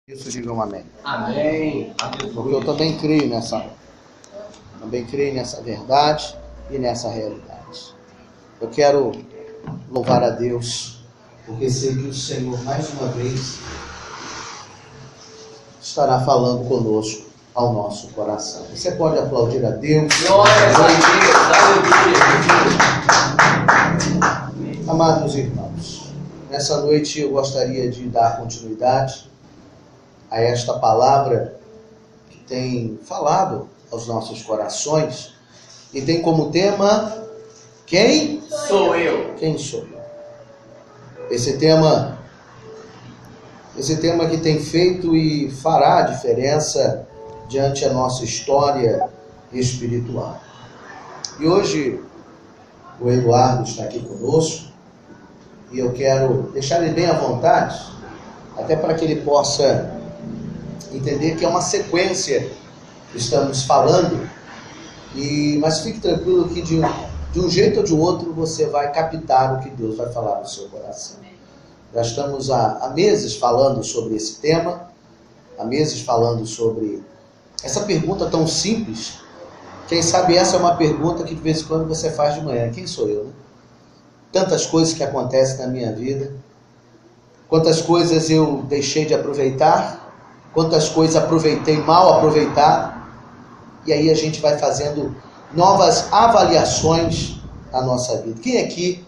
Isso, digam amém. Amém. Porque eu também creio nessa verdade e nessa realidade. Eu quero louvar a Deus, porque sei que o Senhor, mais uma vez, estará falando conosco ao nosso coração. Você pode aplaudir a Deus. Glória a Deus. Amados irmãos, nessa noite eu gostaria de dar continuidade a esta palavra que tem falado aos nossos corações e tem como tema: quem sou eu? Quem sou eu? Esse tema que tem feito e fará diferença diante a nossa história espiritual. E hoje o Eduardo está aqui conosco e eu quero deixar ele bem à vontade, até para que ele possa entender que é uma sequência que estamos falando, mas fique tranquilo que de um jeito ou de outro você vai captar o que Deus vai falar no seu coração. Já estamos há meses falando sobre esse tema, há meses falando sobre essa pergunta tão simples. Quem sabe essa é uma pergunta que de vez em quando você faz de manhã: quem sou eu, né? Tantas coisas que acontecem na minha vida, quantas coisas eu deixei de aproveitar, quantas coisas aproveitei mal aproveitado, e aí a gente vai fazendo novas avaliações na nossa vida. Quem aqui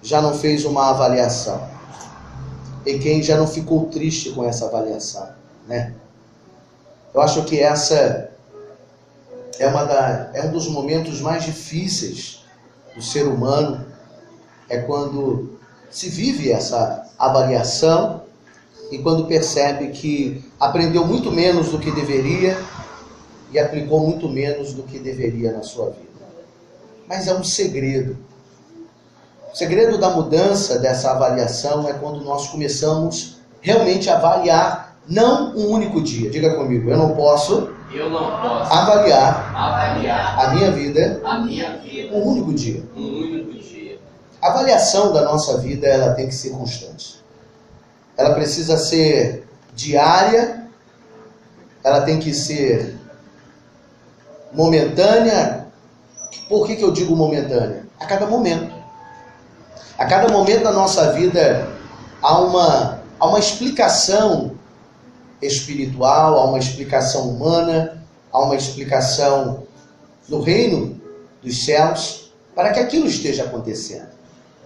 já não fez uma avaliação? E quem já não ficou triste com essa avaliação, né? Eu acho que essa é um dos momentos mais difíceis do ser humano, é quando se vive essa avaliação e quando percebe que aprendeu muito menos do que deveria e aplicou muito menos do que deveria na sua vida. Mas é um segredo. O segredo da mudança dessa avaliação é quando nós começamos realmente a avaliar não um único dia. Diga comigo: eu não posso avaliar a minha vida um único dia. A avaliação da nossa vida, ela tem que ser constante. Ela precisa ser diária, ela tem que ser momentânea. Por que eu digo momentânea? A cada momento. A cada momento da nossa vida há uma explicação espiritual, há uma explicação humana, há uma explicação no reino dos céus para que aquilo esteja acontecendo.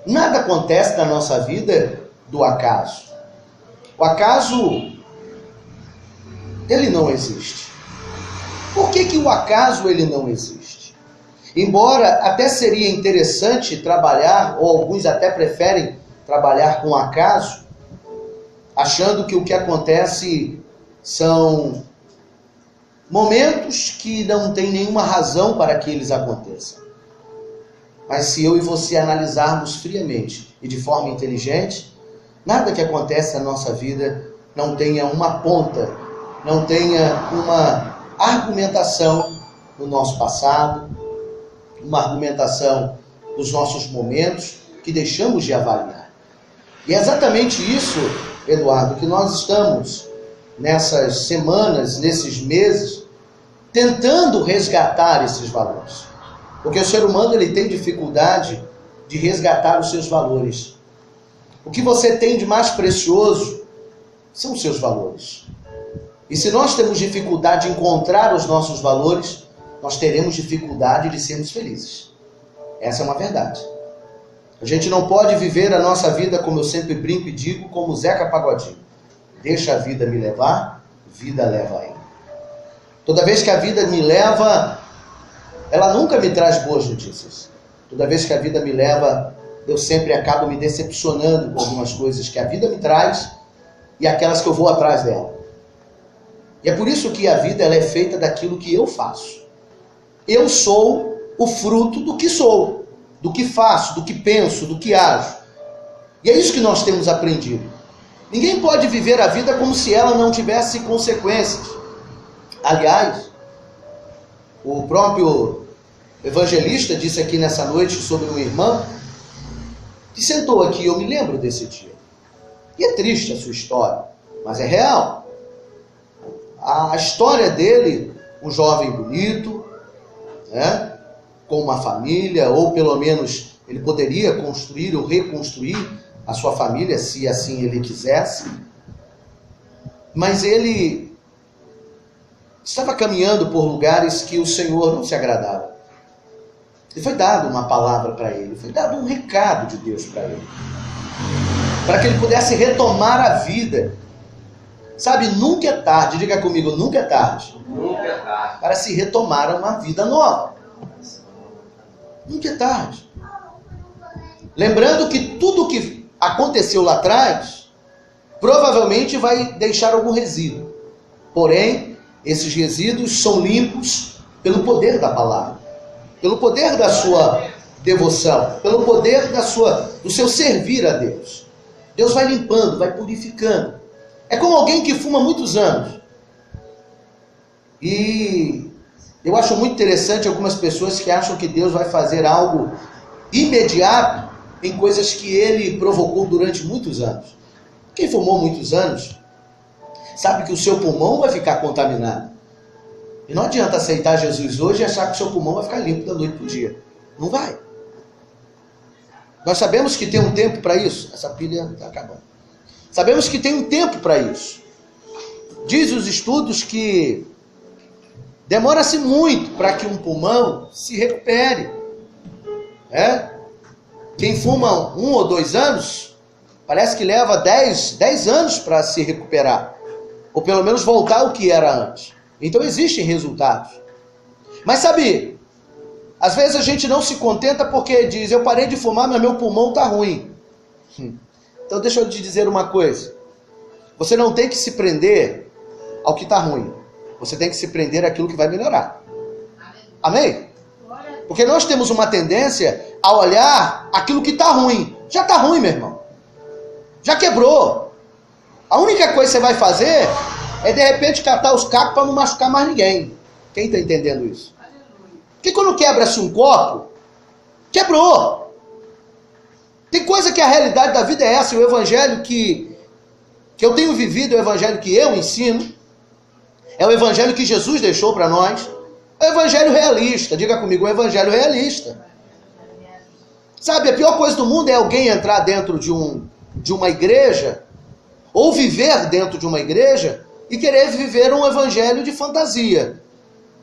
Nada acontece na nossa vida do acaso. O acaso, ele não existe. Por que o acaso ele não existe? Embora até seria interessante trabalhar, ou alguns até preferem trabalhar com acaso, achando que o que acontece são momentos que não tem nenhuma razão para que eles aconteçam. Mas se eu e você analisarmos friamente e de forma inteligente, nada que acontece na nossa vida não tenha uma ponta, não tenha uma argumentação no nosso passado, uma argumentação dos nossos momentos que deixamos de avaliar. E é exatamente isso, Eduardo, que nós estamos nessas semanas, nesses meses, tentando resgatar esses valores. Porque o ser humano ele tem dificuldade de resgatar os seus valores. O que você tem de mais precioso são os seus valores. E se nós temos dificuldade de encontrar os nossos valores, nós teremos dificuldade de sermos felizes. Essa é uma verdade. A gente não pode viver a nossa vida, como eu sempre brinco e digo, como Zeca Pagodinho. Deixa a vida me levar, vida leva ele. Toda vez que a vida me leva, ela nunca me traz boas notícias. Toda vez que a vida me leva, eu sempre acabo me decepcionando com algumas coisas que a vida me traz e aquelas que eu vou atrás dela. E é por isso que a vida ela é feita daquilo que eu faço. Eu sou o fruto do que sou, do que faço, do que penso, do que ajo. E é isso que nós temos aprendido. Ninguém pode viver a vida como se ela não tivesse consequências. Aliás, o próprio evangelista disse aqui nessa noite sobre uma irmã que sentou aqui, eu me lembro desse dia. E é triste a sua história, mas é real. a história dele, um jovem bonito, né, com uma família, ou pelo menos ele poderia construir ou reconstruir a sua família, se assim ele quisesse. Mas ele estava caminhando por lugares que o Senhor não se agradava. E foi dado uma palavra para ele, foi dado um recado de Deus para ele, para que ele pudesse retomar a vida. Sabe, nunca é tarde, diga comigo, nunca é tarde. Nunca é tarde. Para se retomar uma vida nova. Nunca é tarde. Lembrando que tudo que aconteceu lá atrás, provavelmente vai deixar algum resíduo. Porém, esses resíduos são limpos pelo poder da palavra, pelo poder da sua devoção, pelo poder do seu servir a Deus. Deus vai limpando, vai purificando. É como alguém que fuma há muitos anos. E eu acho muito interessante algumas pessoas que acham que Deus vai fazer algo imediato em coisas que ele provocou durante muitos anos. Quem fumou muitos anos sabe que o seu pulmão vai ficar contaminado. E não adianta aceitar Jesus hoje e achar que o seu pulmão vai ficar limpo da noite para o dia. Não vai. Nós sabemos que tem um tempo para isso. Essa pilha está acabando. Sabemos que tem um tempo para isso. Diz os estudos que demora-se muito para que um pulmão se recupere. Quem fuma 1 ou 2 anos, parece que leva 10 anos para se recuperar. Ou pelo menos voltar ao que era antes. Então existem resultados. Mas sabe, às vezes a gente não se contenta porque diz, eu parei de fumar, mas meu pulmão está ruim. Então deixa eu te dizer uma coisa. Você não tem que se prender ao que está ruim. Você tem que se prender àquilo que vai melhorar. Amém? Porque nós temos uma tendência a olhar aquilo que está ruim. Já está ruim, meu irmão. Já quebrou. A única coisa que você vai fazer é de repente catar os cacos para não machucar mais ninguém. Quem está entendendo isso? Porque quando quebra-se um copo, quebrou. Tem coisa que a realidade da vida é essa. O evangelho que eu tenho vivido, o evangelho que eu ensino, é o evangelho que Jesus deixou para nós. É o evangelho realista. Diga comigo, o evangelho realista. Sabe, a pior coisa do mundo é alguém entrar dentro de uma igreja, ou viver dentro de uma igreja, e querer viver um evangelho de fantasia.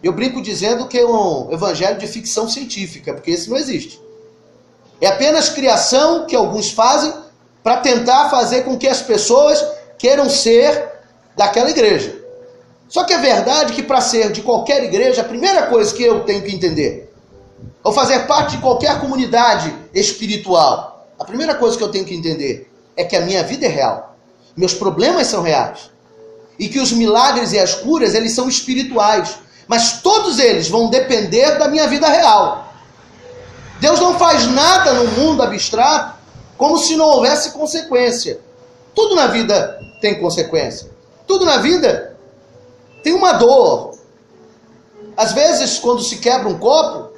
Eu brinco dizendo que é um evangelho de ficção científica, porque esse não existe. É apenas criação que alguns fazem para tentar fazer com que as pessoas queiram ser daquela igreja. Só que é verdade que para ser de qualquer igreja, a primeira coisa que eu tenho que entender, ou fazer parte de qualquer comunidade espiritual, a primeira coisa que eu tenho que entender é que a minha vida é real. Meus problemas são reais. E que os milagres e as curas, eles são espirituais. Mas todos eles vão depender da minha vida real. Deus não faz nada no mundo abstrato como se não houvesse consequência. Tudo na vida tem consequência. Tudo na vida tem uma dor. Às vezes, quando se quebra um copo,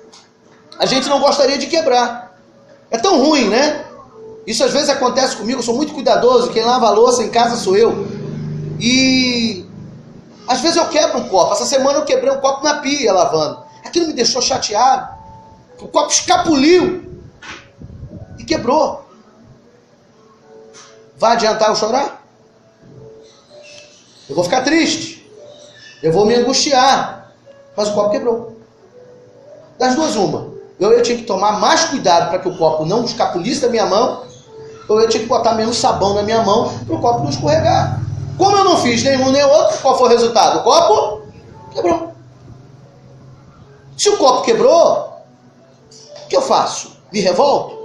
a gente não gostaria de quebrar. É tão ruim, né? Isso às vezes acontece comigo, eu sou muito cuidadoso, quem lava a louça em casa sou eu. E às vezes eu quebro um copo. Essa semana eu quebrei um copo na pia lavando. Aquilo me deixou chateado. O copo escapuliu e quebrou. Vai adiantar eu chorar? Eu vou ficar triste. Eu vou me angustiar. Mas o copo quebrou. Das duas, uma. Eu tinha que tomar mais cuidado para que o copo não escapulisse da minha mão, ou eu tinha que botar menos sabão na minha mão para o copo não escorregar. Como eu não fiz nenhum nem outro, qual foi o resultado? O copo quebrou. Se o copo quebrou, o que eu faço? Me revolto?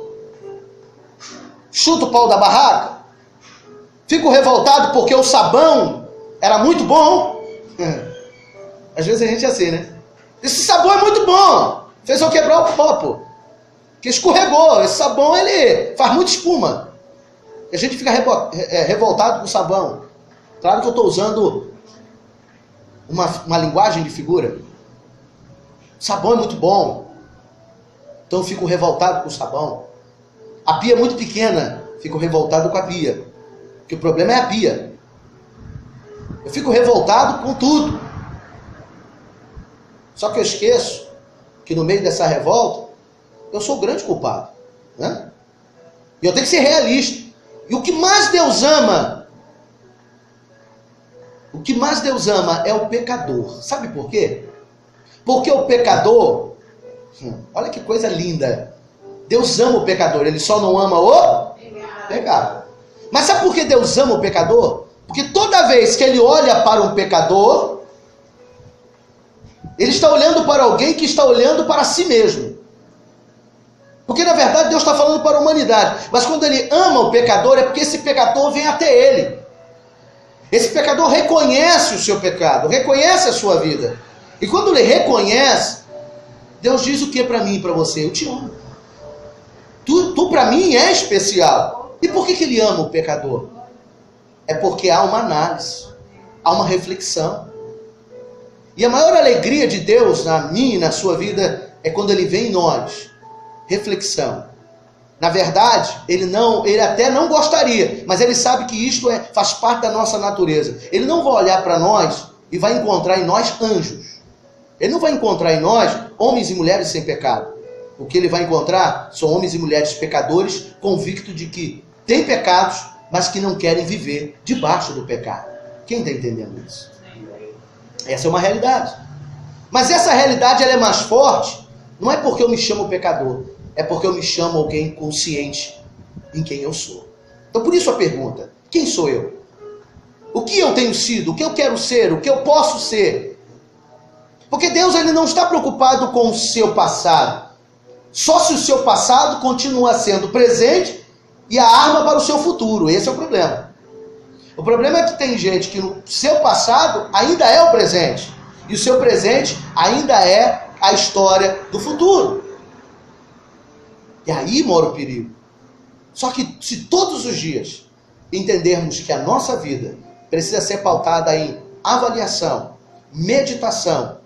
Chuto o pau da barraca? Fico revoltado porque o sabão era muito bom? Às vezes a gente é assim, né? Esse sabão é muito bom. Fez eu quebrar o copo. Que escorregou. Esse sabão, ele faz muita espuma. E a gente fica revoltado com o sabão. Claro que eu estou usando uma linguagem de figura. O sabão é muito bom. Então eu fico revoltado com o sabão. A pia é muito pequena. Fico revoltado com a pia. Porque o problema é a pia. Eu fico revoltado com tudo. Só que eu esqueço que no meio dessa revolta, eu sou o grande culpado, né? E eu tenho que ser realista. E o que mais Deus ama é o pecador. Sabe por quê? Porque o pecador, olha que coisa linda. Deus ama o pecador, ele só não ama o pecado. Mas sabe por que Deus ama o pecador? Porque toda vez que ele olha para um pecador, ele está olhando para alguém que está olhando para si mesmo. Porque na verdade Deus está falando para a humanidade. Mas quando ele ama o pecador, é porque esse pecador vem até ele. Esse pecador reconhece o seu pecado, reconhece a sua vida. E quando ele reconhece, Deus diz o que para mim e para você? Eu te amo. Tu para mim é especial. E por que ele ama o pecador? É porque há uma análise, há uma reflexão. E a maior alegria de Deus na minha e na sua vida é quando ele vê em nós reflexão. Na verdade, ele até não gostaria, mas ele sabe que isto faz parte da nossa natureza. Ele não vai olhar para nós e vai encontrar em nós anjos. Ele não vai encontrar em nós homens e mulheres sem pecado. O que ele vai encontrar são homens e mulheres pecadores convictos de que têm pecados, mas que não querem viver debaixo do pecado. Quem está entendendo isso? Essa é uma realidade. Mas essa realidade ela é mais forte, não é porque eu me chamo pecador, é porque eu me chamo alguém consciente em quem eu sou. Então por isso a pergunta, quem sou eu? O que eu tenho sido? O que eu quero ser? O que eu posso ser? Porque Deus ele não está preocupado com o seu passado. Só se o seu passado continua sendo presente e a arma para o seu futuro. Esse é o problema. O problema é que tem gente que no seu passado ainda é o presente. E o seu presente ainda é a história do futuro. E aí mora o perigo. Só que se todos os dias entendermos que a nossa vida precisa ser pautada em avaliação, meditação,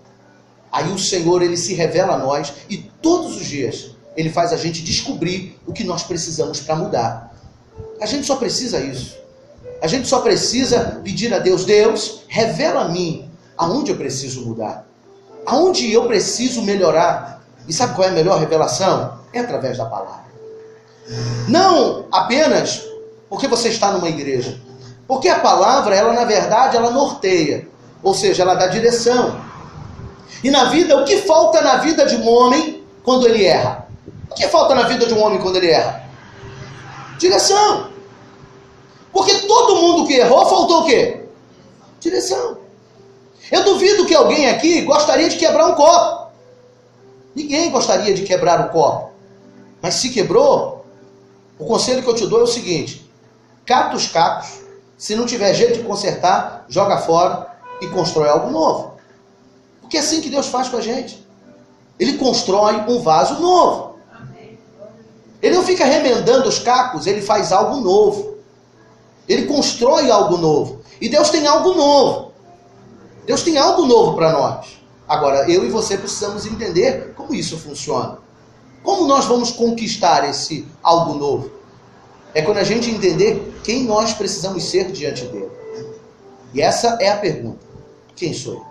aí o Senhor ele se revela a nós e todos os dias ele faz a gente descobrir o que nós precisamos para mudar. A gente só precisa isso. A gente só precisa pedir a Deus, Deus, revela a mim aonde eu preciso mudar, aonde eu preciso melhorar. E sabe qual é a melhor revelação? É através da palavra. Não apenas porque você está numa igreja, porque a palavra, ela na verdade, ela norteia, ou seja, ela dá direção. E na vida, o que falta na vida de um homem quando ele erra? O que falta na vida de um homem quando ele erra? Direção. Porque todo mundo que errou, faltou o quê? Direção. Eu duvido que alguém aqui gostaria de quebrar um copo. Ninguém gostaria de quebrar um copo. Mas se quebrou, o conselho que eu te dou é o seguinte: cata os cacos, se não tiver jeito de consertar, joga fora e constrói algo novo. Porque é assim que Deus faz com a gente. Ele constrói um vaso novo. Ele não fica remendando os cacos, ele faz algo novo. Ele constrói algo novo. E Deus tem algo novo. Deus tem algo novo para nós. Agora, eu e você precisamos entender como isso funciona. Como nós vamos conquistar esse algo novo? É quando a gente entender quem nós precisamos ser diante dele. E essa é a pergunta. Quem sou eu?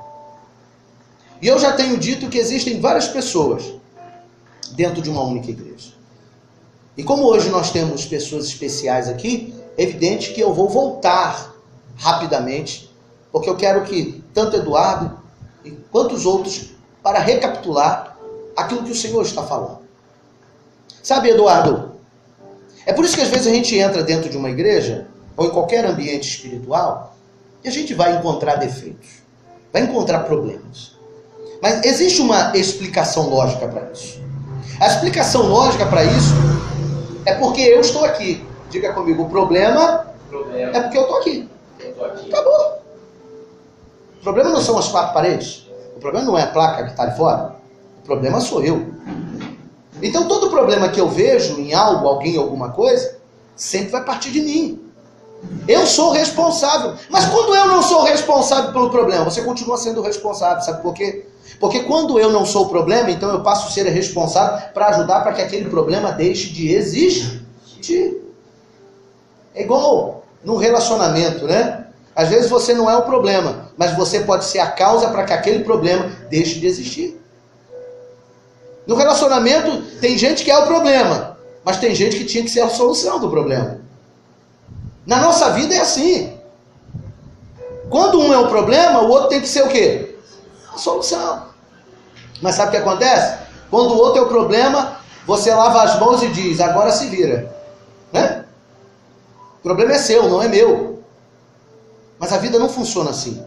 E eu já tenho dito que existem várias pessoas dentro de uma única igreja. E como hoje nós temos pessoas especiais aqui, é evidente que eu vou voltar rapidamente, porque eu quero que tanto Eduardo quanto os outros, para recapitular aquilo que o Senhor está falando. Sabe, Eduardo, é por isso que às vezes a gente entra dentro de uma igreja, ou em qualquer ambiente espiritual, e a gente vai encontrar defeitos, vai encontrar problemas. Mas existe uma explicação lógica para isso. A explicação lógica para isso é porque eu estou aqui. Diga comigo, o problema é porque eu estou aqui. Acabou. O problema não são as quatro paredes. O problema não é a placa que está ali fora. O problema sou eu. Então todo problema que eu vejo em algo, alguém, alguma coisa, sempre vai partir de mim. Eu sou responsável. Mas quando eu não sou responsável pelo problema, você continua sendo responsável. Sabe por quê? Porque quando eu não sou o problema, então eu passo a ser responsável para ajudar para que aquele problema deixe de existir. É igual num relacionamento, né? Às vezes você não é o problema, mas você pode ser a causa para que aquele problema deixe de existir. No relacionamento, tem gente que é o problema, mas tem gente que tinha que ser a solução do problema. Na nossa vida é assim. Quando um é o problema, o outro tem que ser o quê? A solução. Mas sabe o que acontece? Quando o outro é o problema, você lava as mãos e diz, agora se vira. Né? O problema é seu, não é meu. Mas a vida não funciona assim.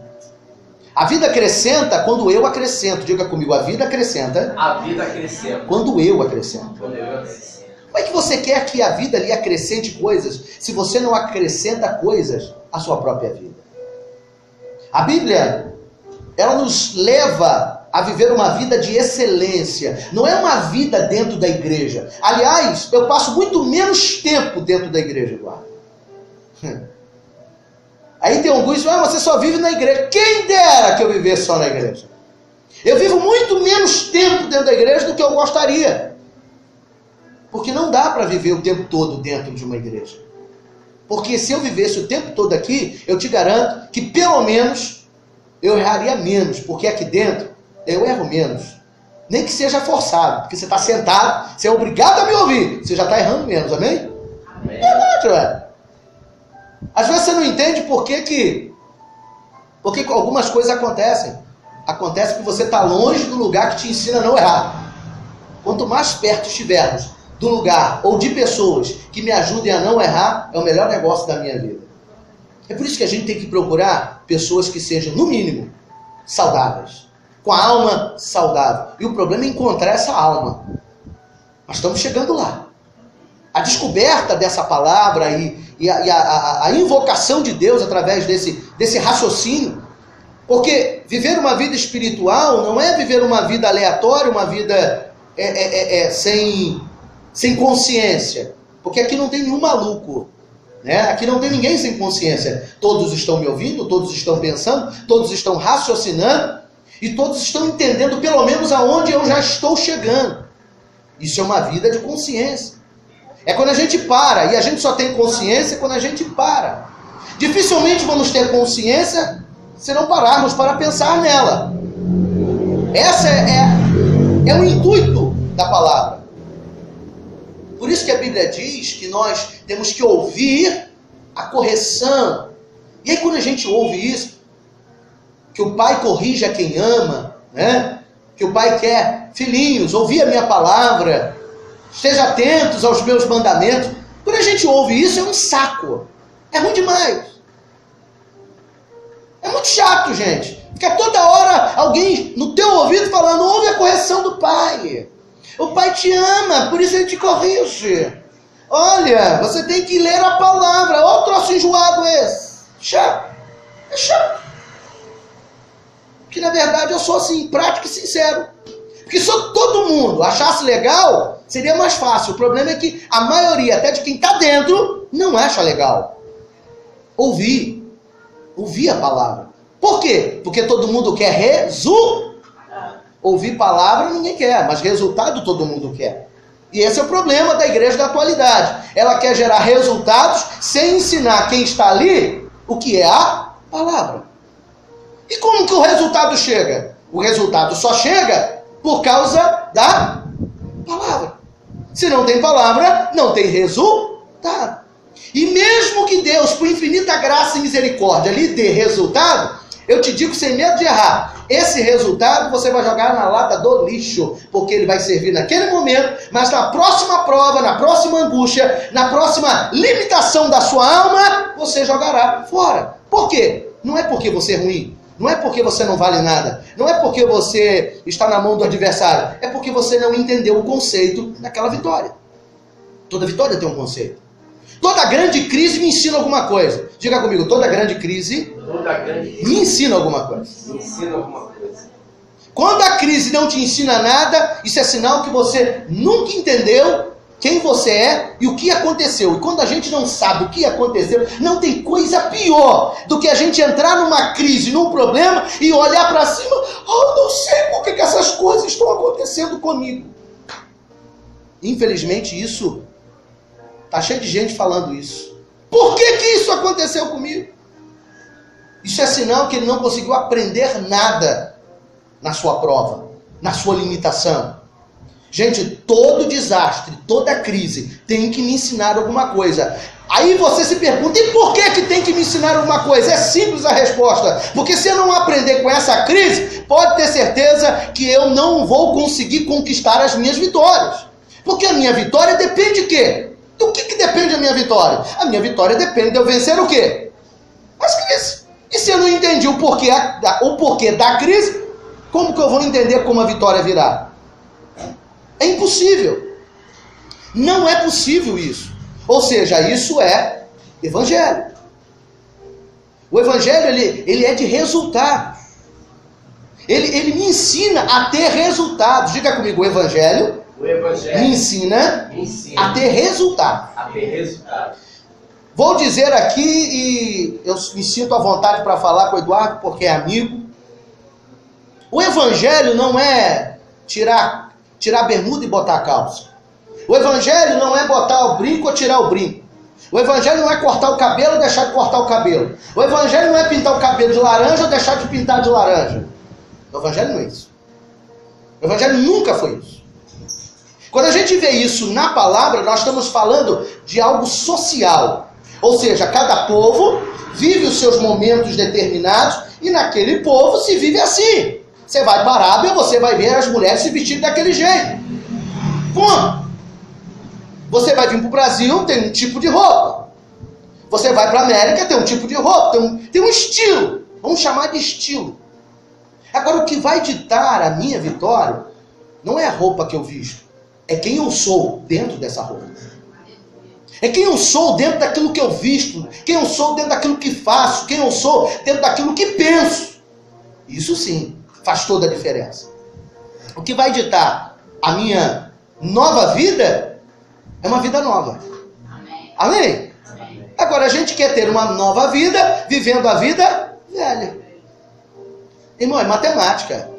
A vida acrescenta quando eu acrescento. Diga comigo, a vida acrescenta. A vida acrescenta. Quando eu acrescento. Quando eu acrescento. Como é que você quer que a vida lhe acrescente coisas se você não acrescenta coisas à sua própria vida? A Bíblia, ela nos leva a viver uma vida de excelência. Não é uma vida dentro da igreja. Aliás, eu passo muito menos tempo dentro da igreja, Eduardo. Aí tem alguns que dizem, você só vive na igreja. Quem dera que eu vivesse só na igreja. Eu vivo muito menos tempo dentro da igreja do que eu gostaria. Porque não dá para viver o tempo todo dentro de uma igreja. Porque se eu vivesse o tempo todo aqui, eu te garanto que pelo menos eu erraria menos. Porque aqui dentro eu erro menos. Nem que seja forçado. Porque você está sentado, você é obrigado a me ouvir. Você já está errando menos, amém? Amém. É verdade, ué. Às vezes você não entende por que algumas coisas acontecem. Acontece porque você está longe do lugar que te ensina a não errar. Quanto mais perto estivermos do lugar ou de pessoas que me ajudem a não errar, é o melhor negócio da minha vida. É por isso que a gente tem que procurar pessoas que sejam, no mínimo, saudáveis. Com a alma saudável. E o problema é encontrar essa alma. Nós estamos chegando lá. A descoberta dessa palavra e a invocação de Deus através desse raciocínio. Porque viver uma vida espiritual não é viver uma vida aleatória, uma vida sem consciência. Porque aqui não tem nenhum maluco. Né? Aqui não tem ninguém sem consciência. Todos estão me ouvindo, todos estão pensando, todos estão raciocinando e todos estão entendendo pelo menos aonde eu já estou chegando. Isso é uma vida de consciência. É quando a gente para, e a gente só tem consciência quando a gente para. Dificilmente vamos ter consciência se não pararmos para pensar nela. Esse é o intuito da palavra. Por isso que a Bíblia diz que nós temos que ouvir a correção. E aí quando a gente ouve isso, que o pai corrige a quem ama, né? Que o pai quer, filhinhos, ouvi a minha palavra, estejam atentos aos meus mandamentos. Quando a gente ouve isso, é um saco. É ruim demais. É muito chato, gente. Fica toda hora alguém no teu ouvido falando, ouve a correção do pai. O pai te ama, por isso ele te corrige. Olha, você tem que ler a palavra. Olha o troço enjoado esse. Chato. É chato. Porque na verdade eu sou assim, prático e sincero. Porque se todo mundo achasse legal, seria mais fácil. O problema é que a maioria, até de quem está dentro, não acha legal. Ouvir a palavra. Por quê? Porque todo mundo quer resultado. Ouvir palavra ninguém quer, mas resultado todo mundo quer. E esse é o problema da igreja da atualidade. Ela quer gerar resultados sem ensinar quem está ali o que é a palavra. E como que o resultado chega? O resultado só chega por causa da palavra. Se não tem palavra, não tem resultado. E mesmo que Deus, por infinita graça e misericórdia, lhe dê resultado, eu te digo sem medo de errar, esse resultado você vai jogar na lata do lixo, porque ele vai servir naquele momento, mas na próxima prova, na próxima angústia, na próxima limitação da sua alma, você jogará fora. Por quê? Não é porque você é ruim, não é porque você não vale nada, não é porque você está na mão do adversário, é porque você não entendeu o conceito daquela vitória. Toda vitória tem um conceito. Toda grande crise me ensina alguma coisa. Diga comigo, toda grande crise me ensina alguma coisa. Me ensina alguma coisa. Quando a crise não te ensina nada, isso é sinal que você nunca entendeu quem você é e o que aconteceu. E quando a gente não sabe o que aconteceu, não tem coisa pior do que a gente entrar numa crise, num problema e olhar para cima, não sei por que essas coisas estão acontecendo comigo. Infelizmente isso está cheio de gente falando isso. Por que isso aconteceu comigo? Isso é sinal que ele não conseguiu aprender nada na sua prova, na sua limitação. Gente, todo desastre, toda crise tem que me ensinar alguma coisa. Aí você se pergunta, e por que tem que me ensinar alguma coisa? É simples a resposta. Porque se eu não aprender com essa crise, pode ter certeza que eu não vou conseguir conquistar as minhas vitórias. Porque a minha vitória depende de quê? Do que depende a minha vitória? A minha vitória depende de eu vencer o quê? As crises. E se eu não entendi o porquê da crise, como que eu vou entender como a vitória virá? É impossível. Não é possível isso. Ou seja, isso é evangelho. O evangelho, ele é de resultado. Ele me ensina a ter resultados. Diga comigo, o evangelho me ensina a ter resultado. Vou dizer aqui, e eu me sinto à vontade para falar com o Eduardo, porque é amigo. O evangelho não é tirar a bermuda e botar a calça. O evangelho não é botar o brinco ou tirar o brinco. O evangelho não é cortar o cabelo ou deixar de cortar o cabelo. O evangelho não é pintar o cabelo de laranja ou deixar de pintar de laranja. O evangelho não é isso. O evangelho nunca foi isso. Quando a gente vê isso na palavra, nós estamos falando de algo social. Ou seja, cada povo vive os seus momentos determinados e naquele povo se vive assim. Você vai para a Arábia, você vai ver as mulheres se vestindo daquele jeito. Como? Você vai vir para o Brasil, tem um tipo de roupa. Você vai para a América, tem um tipo de roupa, tem um estilo. Vamos chamar de estilo. Agora, o que vai ditar a minha vitória não é a roupa que eu visto. É quem eu sou dentro dessa roupa. É quem eu sou dentro daquilo que eu visto. Quem eu sou dentro daquilo que faço. Quem eu sou dentro daquilo que penso. Isso sim faz toda a diferença. O que vai ditar a minha nova vida é uma vida nova. Amém? Amém? Agora a gente quer ter uma nova vida vivendo a vida velha. Irmão, é matemática.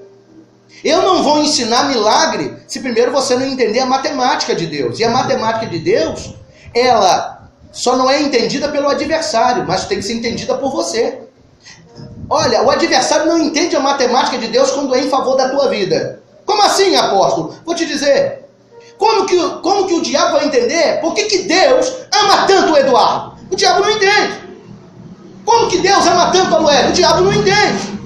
Eu não vou ensinar milagre se primeiro você não entender a matemática de Deus. E a matemática de Deus, ela só não é entendida pelo adversário, mas tem que ser entendida por você. Olha, o adversário não entende a matemática de Deus quando é em favor da tua vida. Como assim, apóstolo? Vou te dizer. Como que o diabo vai entender? Por que Deus ama tanto o Eduardo? O diabo não entende. Como que Deus ama tanto a Luélia? O diabo não entende.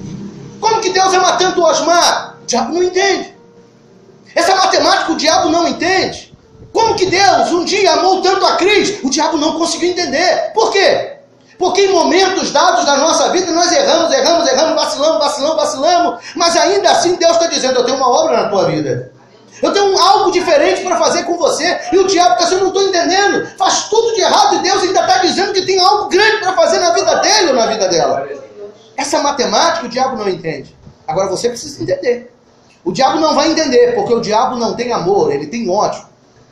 Como que Deus ama tanto o Osmar? O diabo não entende. Essa matemática o diabo não entende. Como que Deus um dia amou tanto a Cris? O diabo não conseguiu entender. Por quê? Porque em momentos dados da nossa vida nós erramos, vacilamos, mas ainda assim Deus está dizendo, eu tenho uma obra na tua vida. Eu tenho algo diferente para fazer com você. E o diabo está dizendo, eu não estou entendendo. Faz tudo de errado e Deus ainda está dizendo que tem algo grande para fazer na vida dele ou na vida dela. Essa matemática o diabo não entende. Agora você precisa entender. O diabo não vai entender, porque o diabo não tem amor, ele tem ódio.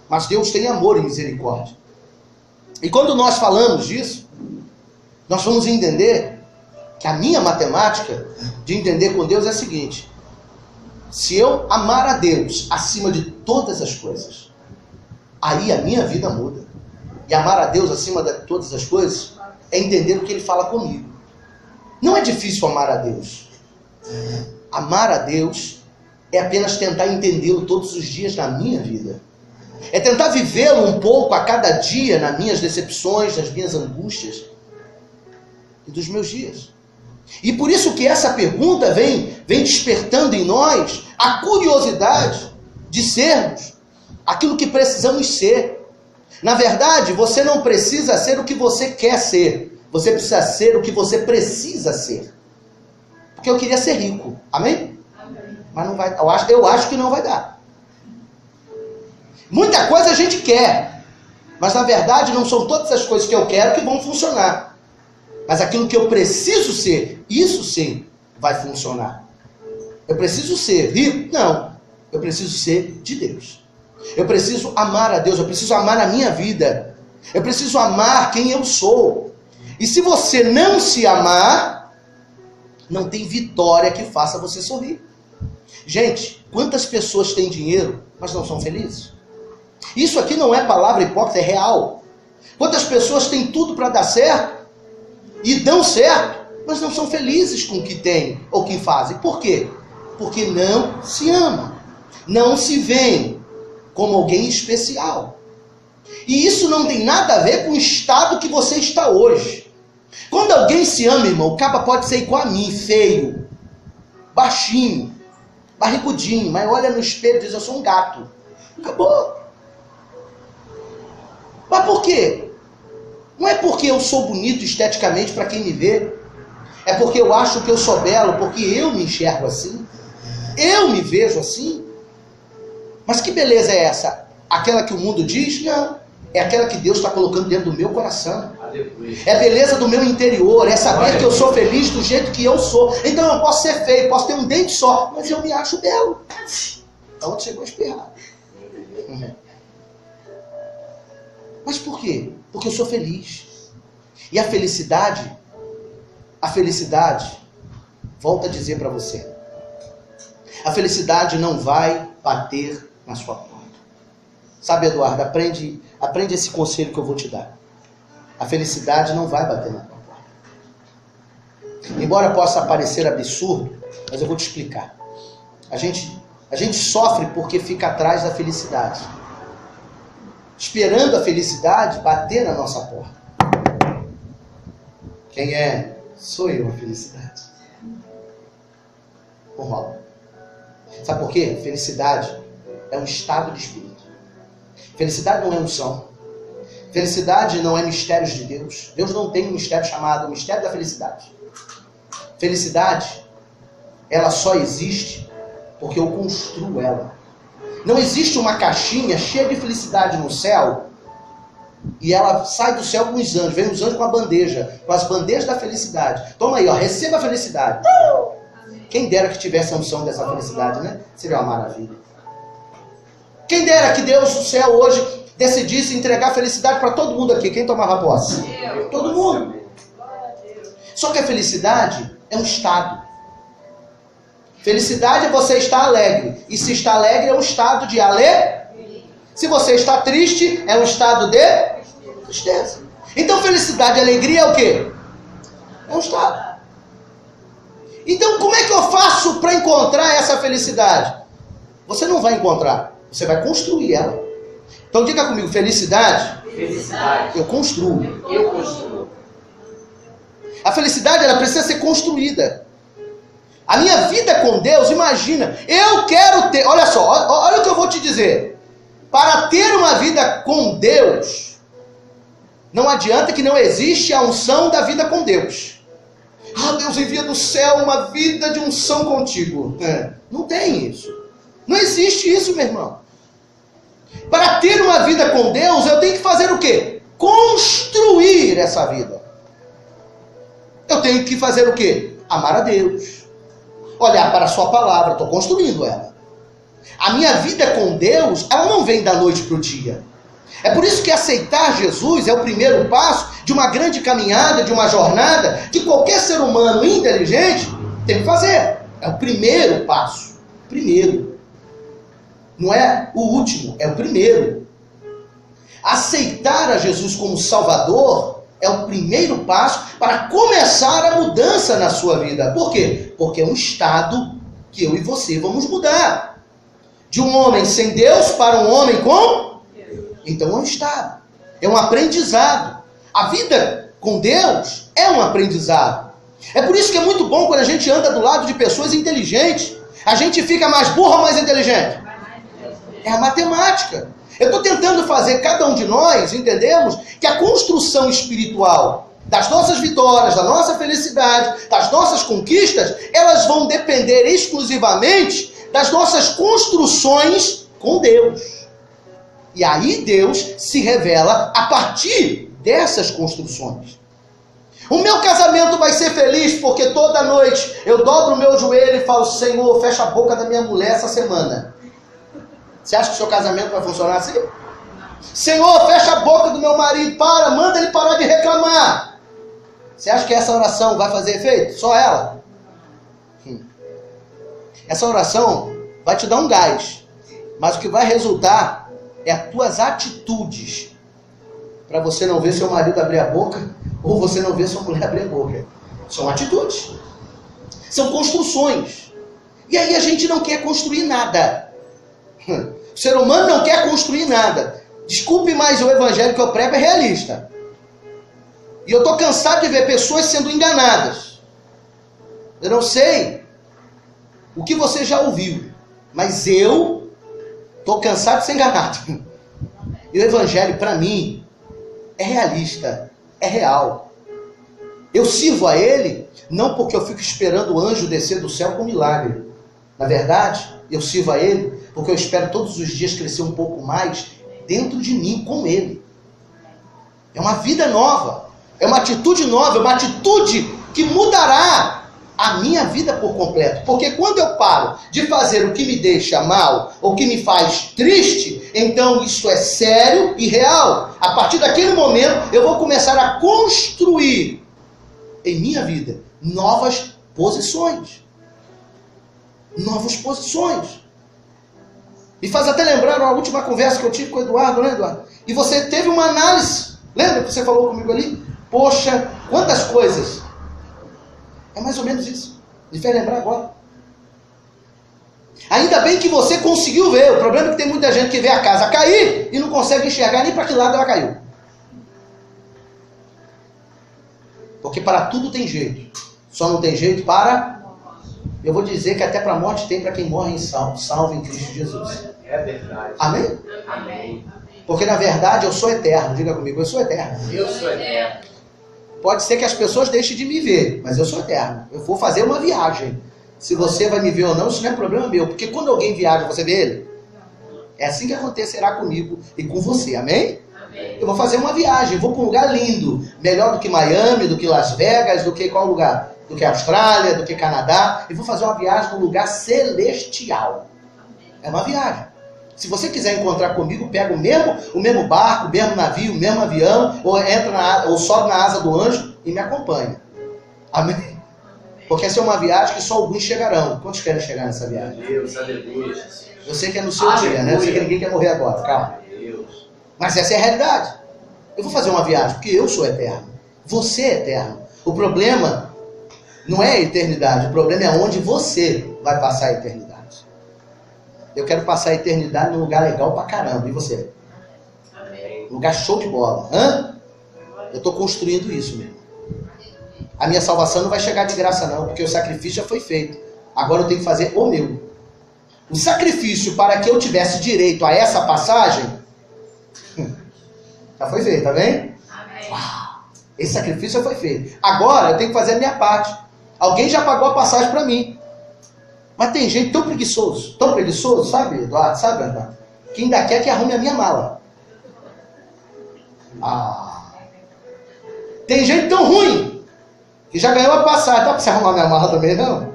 Mas Deus tem amor e misericórdia. E quando nós falamos disso, nós vamos entender que a minha matemática de entender com Deus é a seguinte: se eu amar a Deus acima de todas as coisas, aí a minha vida muda. E amar a Deus acima de todas as coisas é entender o que Ele fala comigo. Não é difícil amar a Deus. Amar a Deus é apenas tentar entendê-lo todos os dias na minha vida. É tentar vivê-lo um pouco a cada dia nas minhas decepções, nas minhas angústias e dos meus dias. E por isso que essa pergunta vem despertando em nós a curiosidade de sermos aquilo que precisamos ser. Na verdade, você não precisa ser o que você quer ser. Você precisa ser o que você precisa ser. Porque eu queria ser rico. Amém? Amém. Mas não vai, eu acho que não vai dar. Muita coisa a gente quer. Mas na verdade não são todas as coisas que eu quero que vão funcionar. Mas aquilo que eu preciso ser, isso sim vai funcionar. Eu preciso ser rico? Não. Eu preciso ser de Deus. Eu preciso amar a Deus. Eu preciso amar a minha vida. Eu preciso amar quem eu sou. E se você não se amar, não tem vitória que faça você sorrir. Gente, quantas pessoas têm dinheiro, mas não são felizes? Isso aqui não é palavra hipócrita, é real. Quantas pessoas têm tudo para dar certo e dão certo, mas não são felizes com o que têm ou o que fazem. Por quê? Porque não se amam, não se veem como alguém especial. E isso não tem nada a ver com o estado que você está hoje. Quando alguém se ama, irmão, o caba pode ser igual a mim, feio, baixinho, barrigudinho, mas olha no espelho e diz, eu sou um gato. Acabou. Mas por quê? Não é porque eu sou bonito esteticamente para quem me vê. É porque eu acho que eu sou belo, porque eu me enxergo assim. Eu me vejo assim. Mas que beleza é essa? Aquela que o mundo diz? Não. É aquela que Deus está colocando dentro do meu coração. É a beleza do meu interior. É saber que eu sou feliz do jeito que eu sou. Então eu posso ser feio, posso ter um dente só, mas eu me acho belo. A outra chegou a espirrar. Mas por quê? Porque eu sou feliz. E a felicidade, volto a dizer para você, a felicidade não vai bater na sua porta. Sabe, Eduardo, aprende esse conselho que eu vou te dar. A felicidade não vai bater na tua porta. Embora possa parecer absurdo, mas eu vou te explicar. A gente sofre porque fica atrás da felicidade, esperando a felicidade bater na nossa porta. Quem é? Sou eu, a felicidade. Não rola. Sabe por quê? Felicidade é um estado de espírito. Felicidade não é unção. Felicidade não é mistérios de Deus. Deus não tem um mistério chamado mistério da felicidade. Felicidade, ela só existe porque eu construo ela. Não existe uma caixinha cheia de felicidade no céu e ela sai do céu com os anjos. Vem os anjos com a bandeja, com as bandejas da felicidade. Toma aí, ó, receba a felicidade. Quem dera que tivesse a unção dessa felicidade, né? Seria uma maravilha. Quem dera que Deus do céu hoje decidisse entregar felicidade para todo mundo aqui. Quem tomava posse? Todo mundo. Só que a felicidade é um estado. Felicidade é você estar alegre. E se está alegre é um estado de alegria. Se você está triste é um estado de tristeza. Então felicidade e alegria é o quê? É um estado. Então como é que eu faço para encontrar essa felicidade? Você não vai encontrar. Você vai construir ela. Então diga comigo, felicidade. Felicidade. Eu construo. Eu construo. A felicidade, ela precisa ser construída. A minha vida com Deus, imagina, eu quero ter, olha só, olha o que eu vou te dizer. Para ter uma vida com Deus, não adianta que não existe a unção da vida com Deus. Ah, Deus envia do céu uma vida de unção contigo. Não tem isso. Não existe isso, meu irmão. Para ter uma vida com Deus, eu tenho que fazer o quê? Construir essa vida. Eu tenho que fazer o quê? Amar a Deus. Olhar para a sua palavra, estou construindo ela. A minha vida com Deus, ela não vem da noite para o dia. É por isso que aceitar Jesus é o primeiro passo de uma grande caminhada, de uma jornada, que qualquer ser humano inteligente tem que fazer. É o primeiro passo. Primeiro. Não é o último, é o primeiro. Aceitar a Jesus como Salvador é o primeiro passo para começar a mudança na sua vida. Por quê? Porque é um estado que eu e você vamos mudar. De um homem sem Deus para um homem com... Então é um estado. É um aprendizado. A vida com Deus é um aprendizado. É por isso que é muito bom quando a gente anda do lado de pessoas inteligentes. A gente fica mais burro ou mais inteligente? É a matemática. Eu estou tentando fazer cada um de nós, entendemos, que a construção espiritual das nossas vitórias, da nossa felicidade, das nossas conquistas, elas vão depender exclusivamente das nossas construções com Deus. E aí Deus se revela a partir dessas construções. O meu casamento vai ser feliz porque toda noite eu dobro o meu joelho e falo, Senhor, fecha a boca da minha mulher essa semana. Você acha que o seu casamento vai funcionar assim? Senhor, fecha a boca do meu marido, manda ele parar de reclamar. Você acha que essa oração vai fazer efeito? Só ela? Essa oração vai te dar um gás, mas o que vai resultar é as tuas atitudes, para você não ver seu marido abrir a boca, ou você não ver sua mulher abrir a boca. São atitudes. São construções. E aí a gente não quer construir nada. O ser humano não quer construir nada. Desculpe, mas o evangelho que eu prego é realista. E eu estou cansado de ver pessoas sendo enganadas. Eu não sei o que você já ouviu, mas eu estou cansado de ser enganado. E o evangelho, para mim, é realista, é real. Eu sirvo a ele não porque eu fico esperando o anjo descer do céu com milagre. Na verdade, eu sirvo a ele porque eu espero todos os dias crescer um pouco mais dentro de mim com ele. É uma vida nova, é uma atitude nova, é uma atitude que mudará a minha vida por completo. Porque quando eu paro de fazer o que me deixa mal, ou que me faz triste, então isso é sério e real. A partir daquele momento, eu vou começar a construir em minha vida novas posições. Novas posições. E faz até lembrar a última conversa que eu tive com o Eduardo, né, Eduardo? E você teve uma análise. Lembra que você falou comigo ali? Poxa, quantas coisas. É mais ou menos isso. Me fez lembrar agora. Ainda bem que você conseguiu ver. O problema é que tem muita gente que vê a casa cair e não consegue enxergar nem para que lado ela caiu. Porque para tudo tem jeito. Só não tem jeito para... Eu vou dizer que até para a morte tem para quem morre em salvo em Cristo Jesus. É verdade. Amém? Amém. Porque na verdade eu sou eterno. Diga comigo, eu sou eterno. Eu sou eterno. Pode ser que as pessoas deixem de me ver, mas eu sou eterno. Eu vou fazer uma viagem. Se você vai me ver ou não, isso não é problema meu. Porque quando alguém viaja, você vê ele? É assim que acontecerá comigo e com você. Amém? Amém. Eu vou fazer uma viagem, vou para um lugar lindo. Melhor do que Miami, do que Las Vegas, do que qual lugar? Do que Austrália, do que Canadá. E vou fazer uma viagem num lugar celestial. É uma viagem. Se você quiser encontrar comigo, pega o mesmo barco, o mesmo navio, o mesmo avião, ou sobe na asa do anjo e me acompanha. Amém? Porque essa é uma viagem que só alguns chegarão. Quantos querem chegar nessa viagem? Deus, aleluia. Eu sei que é no seu dia, né? Eu sei que ninguém quer morrer agora, calma. Deus. Mas essa é a realidade. Eu vou fazer uma viagem porque eu sou eterno. Você é eterno. O problema não é a eternidade, o problema é onde você vai passar a eternidade. Eu quero passar a eternidade num lugar legal pra caramba. E você? Amém. Um lugar show de bola. Hã? Eu estou construindo isso mesmo. A minha salvação não vai chegar de graça não, porque o sacrifício já foi feito. Agora eu tenho que fazer o meu. O sacrifício para que eu tivesse direito a essa passagem, já foi feito, tá bem? Amém. Esse sacrifício já foi feito. Agora eu tenho que fazer a minha parte. Alguém já pagou a passagem para mim. Mas tem gente tão preguiçoso, sabe, Eduardo? Sabe, Eduardo? Que ainda quer que arrume a minha mala. Tem gente tão ruim que já ganhou a passagem. Dá para você arrumar minha mala também, não?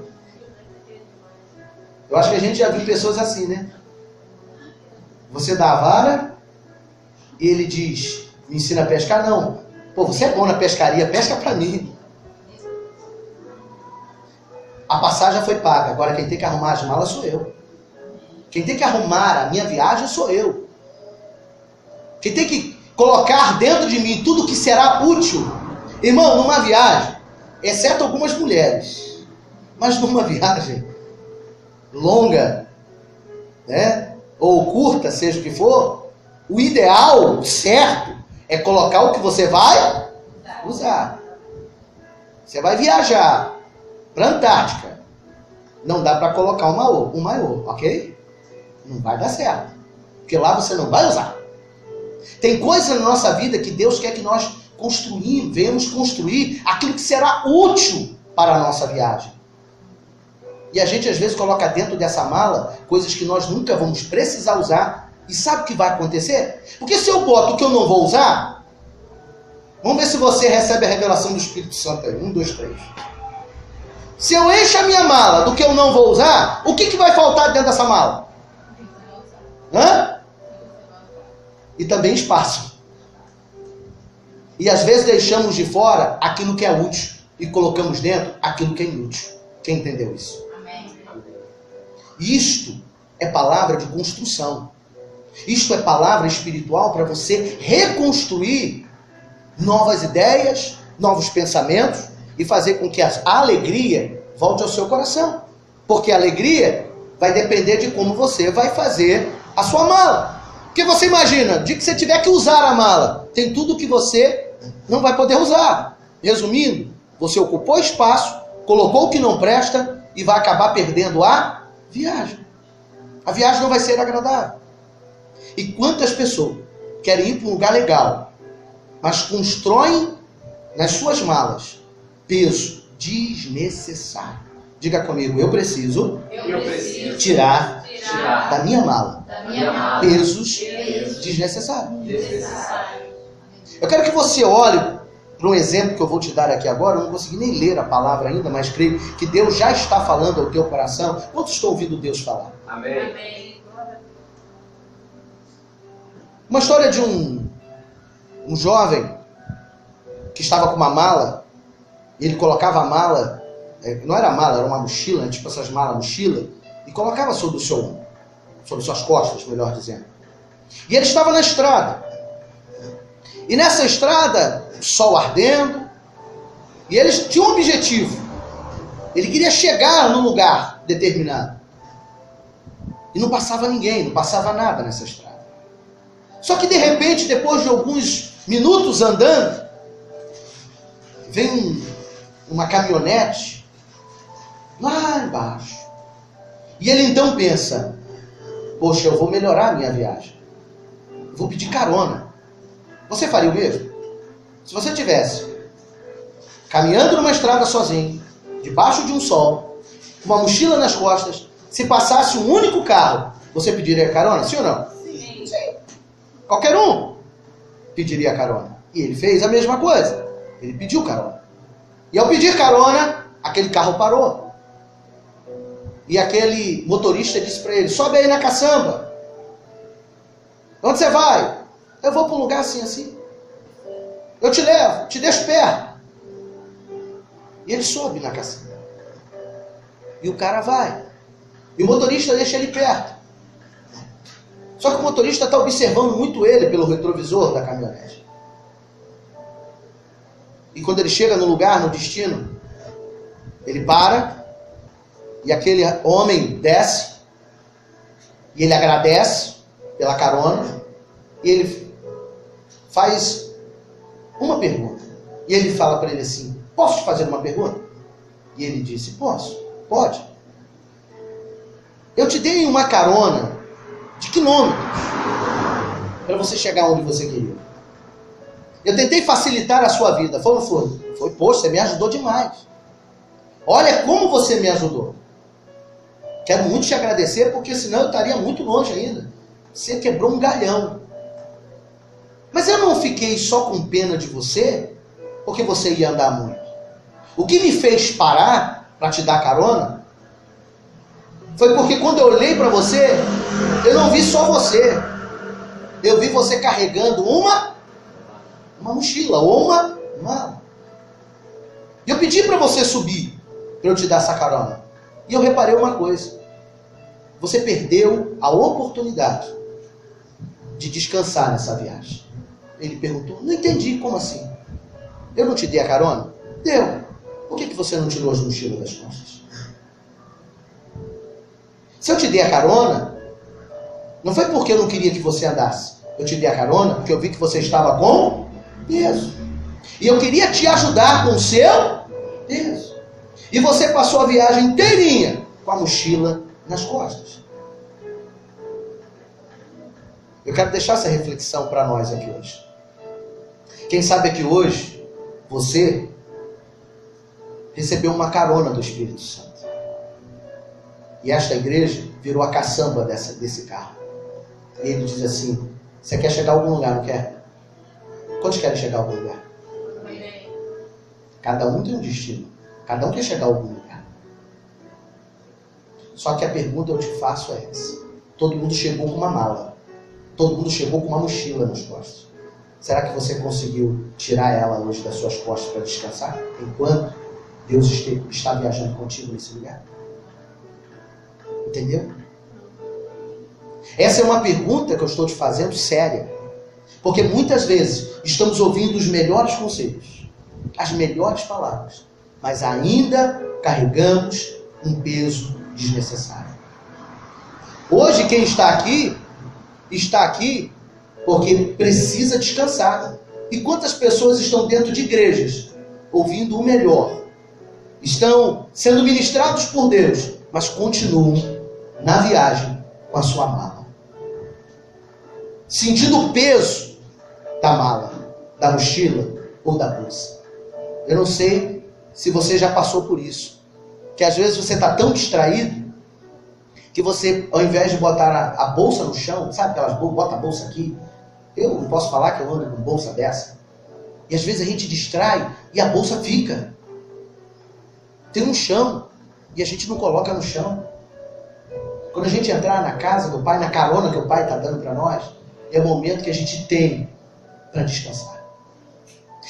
Eu acho que a gente já viu pessoas assim, né? Você dá a vara e ele diz, me ensina a pescar? Não. Pô, você é bom na pescaria, pesca para mim. A passagem já foi paga, agora quem tem que arrumar as malas sou eu. Quem tem que arrumar a minha viagem sou eu. Quem tem que colocar dentro de mim tudo que será útil. Irmão, numa viagem, exceto algumas mulheres, mas numa viagem longa, né, ou curta, seja o que for, o ideal, o certo, é colocar o que você vai usar. Você vai viajar para a Antártica, não dá para colocar um maiô, ok? Não vai dar certo, porque lá você não vai usar. Tem coisas na nossa vida que Deus quer que nós venhamos construir aquilo que será útil para a nossa viagem. E a gente às vezes coloca dentro dessa mala coisas que nós nunca vamos precisar usar. E sabe o que vai acontecer? Porque se eu boto o que eu não vou usar, vamos ver se você recebe a revelação do Espírito Santo aí. 1, 2, 3. Se eu encho a minha mala do que eu não vou usar, o que vai faltar dentro dessa mala? Hã? E também espaço. E às vezes deixamos de fora aquilo que é útil e colocamos dentro aquilo que é inútil. Quem entendeu isso? Amém. Isto é palavra de construção. Isto é palavra espiritual para você reconstruir novas ideias, novos pensamentos. e fazer com que a alegria volte ao seu coração. Porque a alegria vai depender de como você vai fazer a sua mala. Porque você imagina, de que você tiver que usar a mala, tem tudo que você não vai poder usar. Resumindo, você ocupou espaço, colocou o que não presta e vai acabar perdendo a viagem. A viagem não vai ser agradável. E quantas pessoas querem ir para um lugar legal, mas constroem nas suas malas peso desnecessário. Diga comigo, eu preciso tirar da minha mala pesos desnecessários. Eu quero que você olhe para um exemplo que eu vou te dar aqui agora. Eu não consegui nem ler a palavra ainda, mas creio que Deus já está falando ao teu coração. Quantos estão ouvindo Deus falar? Amém. Uma história de um jovem que estava com uma mala. E ele colocava a mala, não era mala, era uma mochila, tipo essas malas mochila, e colocava sobre o seu ombro, sobre suas costas, melhor dizendo. E ele estava na estrada. E nessa estrada, o sol ardendo, e eles tinham um objetivo. Ele queria chegar num lugar determinado. E não passava ninguém, não passava nada nessa estrada. Só que de repente, depois de alguns minutos andando, vem uma caminhonete lá embaixo. E ele então pensa, poxa, eu vou melhorar a minha viagem. Eu vou pedir carona. Você faria o mesmo? Se você tivesse caminhando numa estrada sozinho, debaixo de um sol, com uma mochila nas costas, se passasse um único carro, você pediria carona? Sim ou não? Sim. Qualquer um pediria carona. E ele fez a mesma coisa. Ele pediu carona. E ao pedir carona, aquele carro parou. E aquele motorista disse para ele, sobe aí na caçamba. Onde você vai? Eu vou para um lugar assim, assim. Eu te levo, te deixo perto. E ele sobe na caçamba. E o cara vai. E o motorista deixa ele perto. Só que o motorista está observando muito ele pelo retrovisor da caminhonete. E quando ele chega no lugar, no destino, ele para, e aquele homem desce, e ele agradece pela carona, e ele faz uma pergunta. E ele fala para ele assim, posso te fazer uma pergunta? E ele disse, posso, pode. Eu te dei uma carona de quilômetros para você chegar onde você queria. Eu tentei facilitar a sua vida. Foi ou não foi? Foi, poxa, você me ajudou demais. Olha como você me ajudou. Quero muito te agradecer, porque senão eu estaria muito longe ainda. Você quebrou um galhão. Mas eu não fiquei só com pena de você, porque você ia andar muito. O que me fez parar para te dar carona foi porque quando eu olhei para você, eu não vi só você. Eu vi você carregando uma mochila ou uma mala. E eu pedi para você subir, para eu te dar essa carona. E eu reparei uma coisa. Você perdeu a oportunidade de descansar nessa viagem. Ele perguntou, não entendi, como assim? Eu não te dei a carona? Deu. Por que você não tirou as mochilas das costas? Se eu te dei a carona, não foi porque eu não queria que você andasse. Eu te dei a carona porque eu vi que você estava com peso. E eu queria te ajudar com o seu peso. E você passou a viagem inteirinha com a mochila nas costas. Eu quero deixar essa reflexão para nós aqui hoje. Quem sabe aqui hoje, você recebeu uma carona do Espírito Santo. E esta igreja virou a caçamba desse carro. E ele diz assim, você quer chegar a algum lugar, não quer? Quantos querem chegar a algum lugar? Cada um tem um destino. Cada um quer chegar a algum lugar. Só que a pergunta eu te faço é essa. Todo mundo chegou com uma mala. Todo mundo chegou com uma mochila nas costas. Será que você conseguiu tirar ela hoje das suas costas para descansar? Enquanto Deus está viajando contigo nesse lugar? Entendeu? Essa é uma pergunta que eu estou te fazendo séria. Porque muitas vezes estamos ouvindo os melhores conselhos, as melhores palavras, mas ainda carregamos um peso desnecessário. Hoje quem está aqui porque precisa descansar. E quantas pessoas estão dentro de igrejas, ouvindo o melhor, estão sendo ministrados por Deus, mas continuam na viagem com a sua mala, sentindo o peso da mala, da mochila ou da bolsa. Eu não sei se você já passou por isso, que às vezes você está tão distraído que você, ao invés de botar a bolsa no chão, sabe aquelas bolsas, bota a bolsa aqui. Eu não posso falar que eu ando com bolsa dessa. E às vezes a gente distrai e a bolsa fica. Tem um chão e a gente não coloca no chão. Quando a gente entrar na casa do Pai, na carona que o Pai está dando para nós, é o momento que a gente tem para descansar.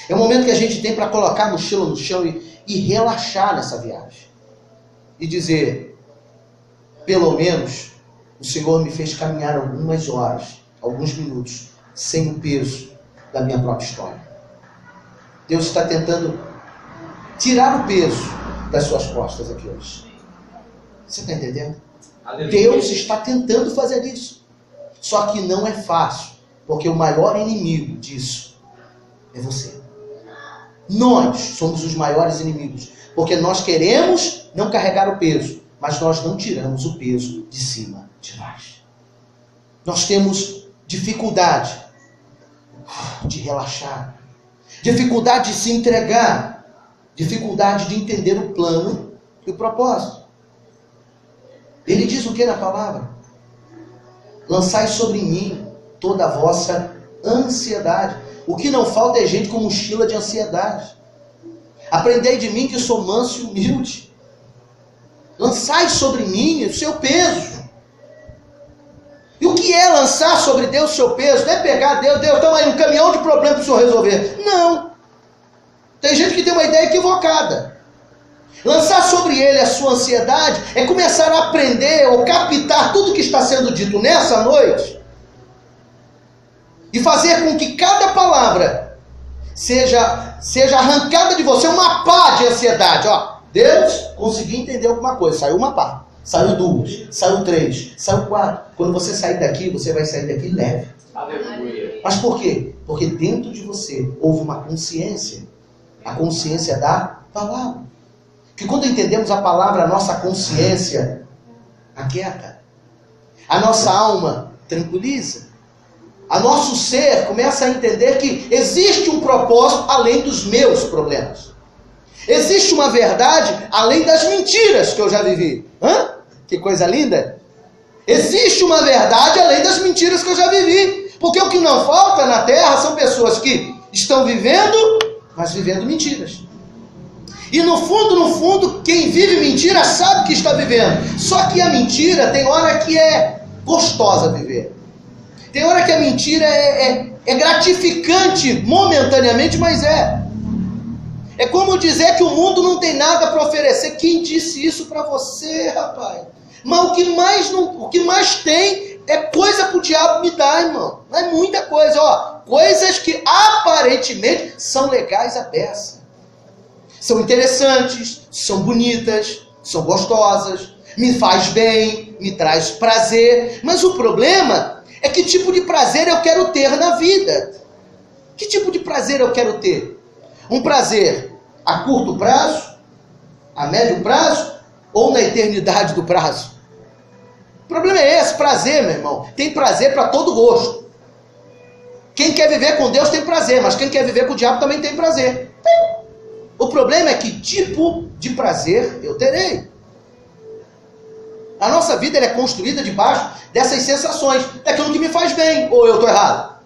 É o momento que a gente tem para colocar a mochila no chão e relaxar nessa viagem. E dizer, pelo menos, o Senhor me fez caminhar algumas horas, alguns minutos, sem o peso da minha própria história. Deus está tentando tirar o peso das suas costas aqui hoje. Você está entendendo? Aleluia. Deus está tentando fazer isso. Só que não é fácil, porque o maior inimigo disso é você. Nós somos os maiores inimigos, porque nós queremos não carregar o peso, mas nós não tiramos o peso de cima de nós. Nós temos dificuldade de relaxar, dificuldade de se entregar, dificuldade de entender o plano e o propósito. Ele diz o que na palavra? Lançai sobre mim toda a vossa ansiedade. O que não falta é gente com mochila de ansiedade. Aprendei de mim que sou manso e humilde. Lançai sobre mim o seu peso. E o que é lançar sobre Deus o seu peso? Não é pegar Deus, toma aí um caminhão de problema para o senhor resolver. Não. Tem gente que tem uma ideia equivocada. Lançar sobre ele a sua ansiedade é começar a aprender ou captar tudo que está sendo dito nessa noite e fazer com que cada palavra seja arrancada de você uma pá de ansiedade. Ó, Deus conseguiu entender alguma coisa, saiu uma pá, saiu duas, saiu três, saiu quatro. Quando você sair daqui, você vai sair daqui leve. Aleluia. Mas por quê? Porque dentro de você houve uma consciência, a consciência da palavra. Que quando entendemos a palavra, a nossa consciência aquieta, a nossa alma tranquiliza, a nosso ser começa a entender que existe um propósito além dos meus problemas. Existe uma verdade além das mentiras que eu já vivi. Hã? Que coisa linda! Existe uma verdade além das mentiras que eu já vivi. Porque o que não falta na terra são pessoas que estão vivendo, mas vivendo mentiras. E no fundo, quem vive mentira sabe que está vivendo. Só que a mentira tem hora que é gostosa viver. Tem hora que a mentira é gratificante momentaneamente, mas é. É como dizer que o mundo não tem nada para oferecer. Quem disse isso para você, rapaz? Mas o que mais tem é coisa para o diabo me dar, irmão. Não é muita coisa, ó. Coisas que aparentemente são legais à beça. São interessantes, são bonitas, são gostosas, me faz bem, me traz prazer. Mas o problema é que tipo de prazer eu quero ter na vida. Que tipo de prazer eu quero ter? Um prazer a curto prazo, a médio prazo ou na eternidade do prazo? O problema é esse, prazer, meu irmão. Tem prazer para todo gosto. Quem quer viver com Deus tem prazer, mas quem quer viver com o diabo também tem prazer. O problema é que tipo de prazer eu terei. A nossa vida é construída debaixo dessas sensações, daquilo que me faz bem, ou eu estou errado?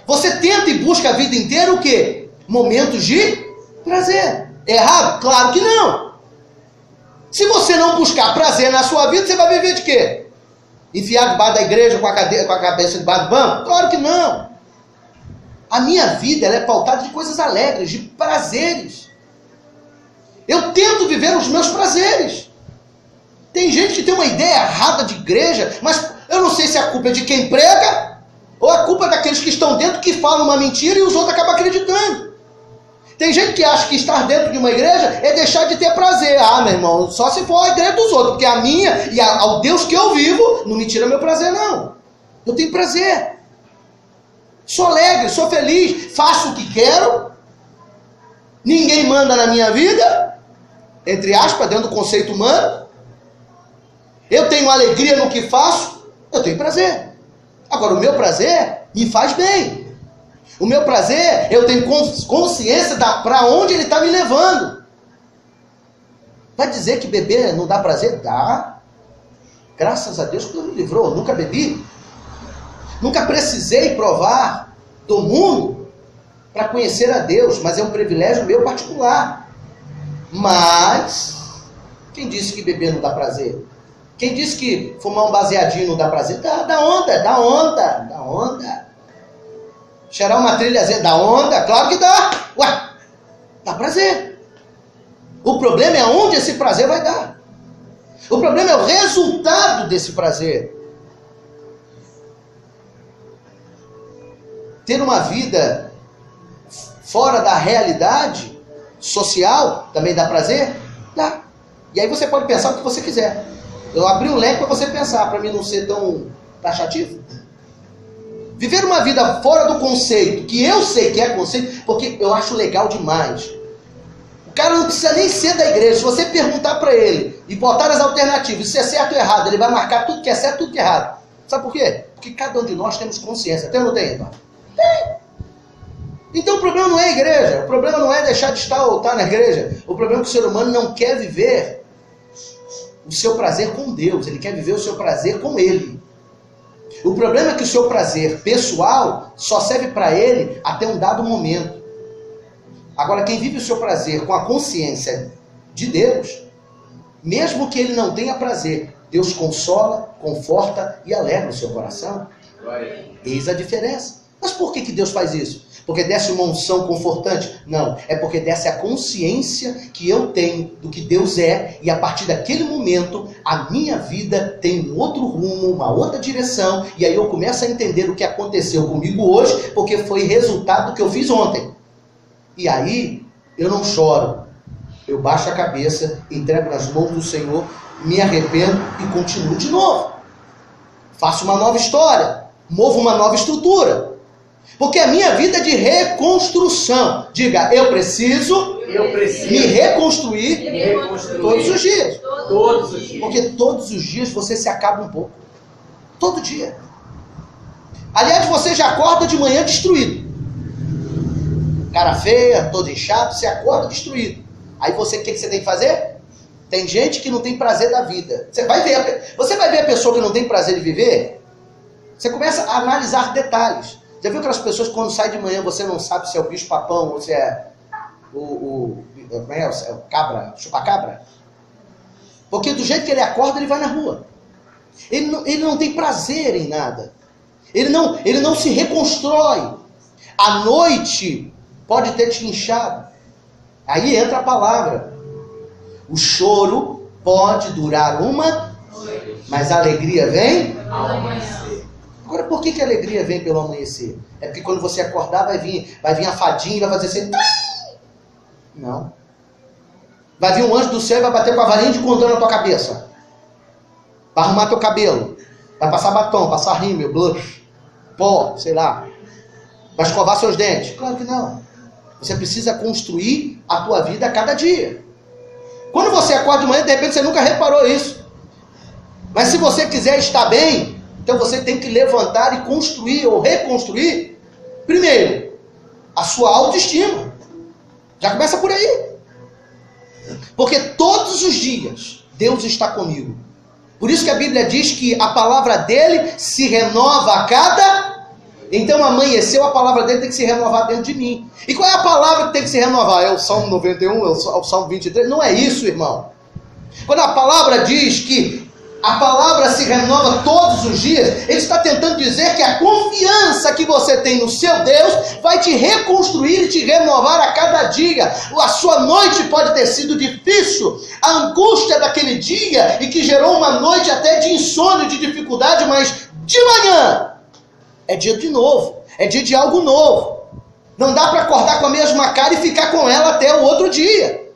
Você tenta e busca a vida inteira o quê? Momentos de prazer. É errado? Claro que não. Se você não buscar prazer na sua vida, você vai viver de quê? Enfiar debaixo da igreja com a cabeça debaixo do banco? Claro que não. A minha vida ela é pautada de coisas alegres, de prazeres. Eu tento viver os meus prazeres. Tem gente que tem uma ideia errada de igreja, mas eu não sei se a culpa é de quem prega ou a culpa é daqueles que estão dentro que falam uma mentira e os outros acabam acreditando. Tem gente que acha que estar dentro de uma igreja é deixar de ter prazer. Ah, meu irmão, só se for a igreja dos outros, porque a minha e ao Deus que eu vivo não me tira meu prazer, não. Eu tenho prazer. Sou alegre, sou feliz, faço o que quero. Ninguém manda na minha vida, entre aspas, dentro do conceito humano. Eu tenho alegria no que faço, eu tenho prazer. Agora, o meu prazer me faz bem. O meu prazer, eu tenho consciência para onde ele está me levando. Vai dizer que beber não dá prazer? Dá. Graças a Deus que Deus me livrou. Nunca bebi. Nunca precisei provar do mundo para conhecer a Deus. Mas é um privilégio meu particular. Mas, quem disse que beber não dá prazer? Quem disse que fumar um baseadinho não dá prazer? Dá onda. Cheirar uma trilhazinha dá onda? Claro que dá. Ué, dá prazer. O problema é aonde esse prazer vai dar. O problema é o resultado desse prazer. Ter uma vida fora da realidade social também dá prazer? Dá. E aí você pode pensar o que você quiser. Eu abri um leque para você pensar, para mim não ser tão taxativo. Viver uma vida fora do conceito, que eu sei que é conceito, porque eu acho legal demais. O cara não precisa nem ser da igreja. Se você perguntar para ele e botar as alternativas, se é certo ou errado, ele vai marcar tudo que é certo e tudo que é errado. Sabe por quê? Porque cada um de nós temos consciência. Tem ou não tem, irmão? Tem. Então o problema não é a igreja. O problema não é deixar de estar ou estar na igreja. O problema é que o ser humano não quer viver o seu prazer com Deus. Ele quer viver o seu prazer com Ele. O problema é que o seu prazer pessoal só serve para ele até um dado momento. Agora, quem vive o seu prazer com a consciência de Deus, mesmo que ele não tenha prazer, Deus consola, conforta e alegra o seu coração. Eis a diferença. Mas por que Deus faz isso? Porque desce uma unção confortante? Não, é porque desce a consciência que eu tenho do que Deus é, e a partir daquele momento a minha vida tem um outro rumo, uma outra direção, e aí eu começo a entender o que aconteceu comigo hoje, porque foi resultado do que eu fiz ontem. E aí eu não choro, eu baixo a cabeça, entrego nas mãos do Senhor, me arrependo e continuo de novo. Faço uma nova história, movo uma nova estrutura. Porque a minha vida é de reconstrução. Diga, eu preciso me reconstruir todos os dias. Todos os dias. Porque todos os dias você se acaba um pouco. Todo dia. Aliás, você já acorda de manhã destruído. Cara feia, todo inchado, você acorda destruído. Aí você, o que você tem que fazer? Tem gente que não tem prazer da vida. Você vai ver a pessoa que não tem prazer de viver? Você começa a analisar detalhes. Já viu aquelas pessoas que quando sai de manhã você não sabe se é o bicho papão ou se é o cabra, chupa-cabra? Porque do jeito que ele acorda, ele vai na rua. Ele não tem prazer em nada. Ele não se reconstrói. A noite pode ter te inchado. Aí entra a palavra. O choro pode durar uma, mas a alegria vem Ao amanhecer. Agora, por que a alegria vem pelo amanhecer? É porque quando você acordar, vai vir a fadinha e vai fazer assim... Não. Vai vir um anjo do céu e vai bater com a varinha de condão na tua cabeça. Vai arrumar teu cabelo. Vai passar batom, passar rímel, blush, pó, sei lá. Vai escovar seus dentes. Claro que não. Você precisa construir a tua vida a cada dia. Quando você acorda de manhã, de repente você nunca reparou isso. Mas se você quiser estar bem... Então você tem que levantar e construir ou reconstruir, primeiro, a sua autoestima. Já começa por aí. Porque todos os dias Deus está comigo. Por isso que a Bíblia diz que a palavra dele se renova a cada... Então amanheceu, a palavra dele tem que se renovar dentro de mim. E qual é a palavra que tem que se renovar? É o Salmo 91, é o Salmo 23? Não é isso, irmão. Quando a palavra diz que a palavra se renova todos os dias, ele está tentando dizer que a confiança que você tem no seu Deus vai te reconstruir e te renovar a cada dia. A sua noite pode ter sido difícil, a angústia daquele dia, e que gerou uma noite até de insônia, de dificuldade, mas de manhã é dia de novo, é dia de algo novo. Não dá para acordar com a mesma cara e ficar com ela até o outro dia.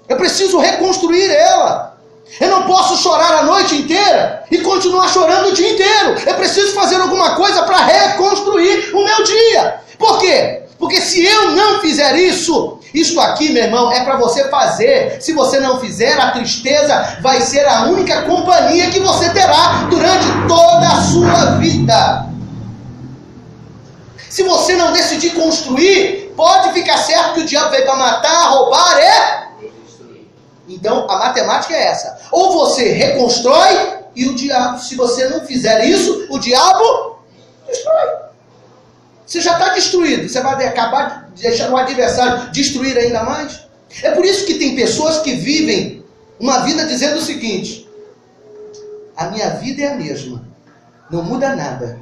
Eu preciso reconstruir ela. Eu não posso chorar a noite inteira e continuar chorando o dia inteiro. Eu preciso fazer alguma coisa para reconstruir o meu dia. Por quê? Porque se eu não fizer isso, isto aqui, meu irmão, é para você fazer. Se você não fizer, a tristeza vai ser a única companhia que você terá durante toda a sua vida. Se você não decidir construir, pode ficar certo que o diabo veio para matar, roubar e... Então, a matemática é essa. Ou você reconstrói e o diabo, se você não fizer isso, o diabo destrói. Você já está destruído. Você vai acabar deixando o adversário destruir ainda mais. É por isso que tem pessoas que vivem uma vida dizendo o seguinte: a minha vida é a mesma. Não muda nada.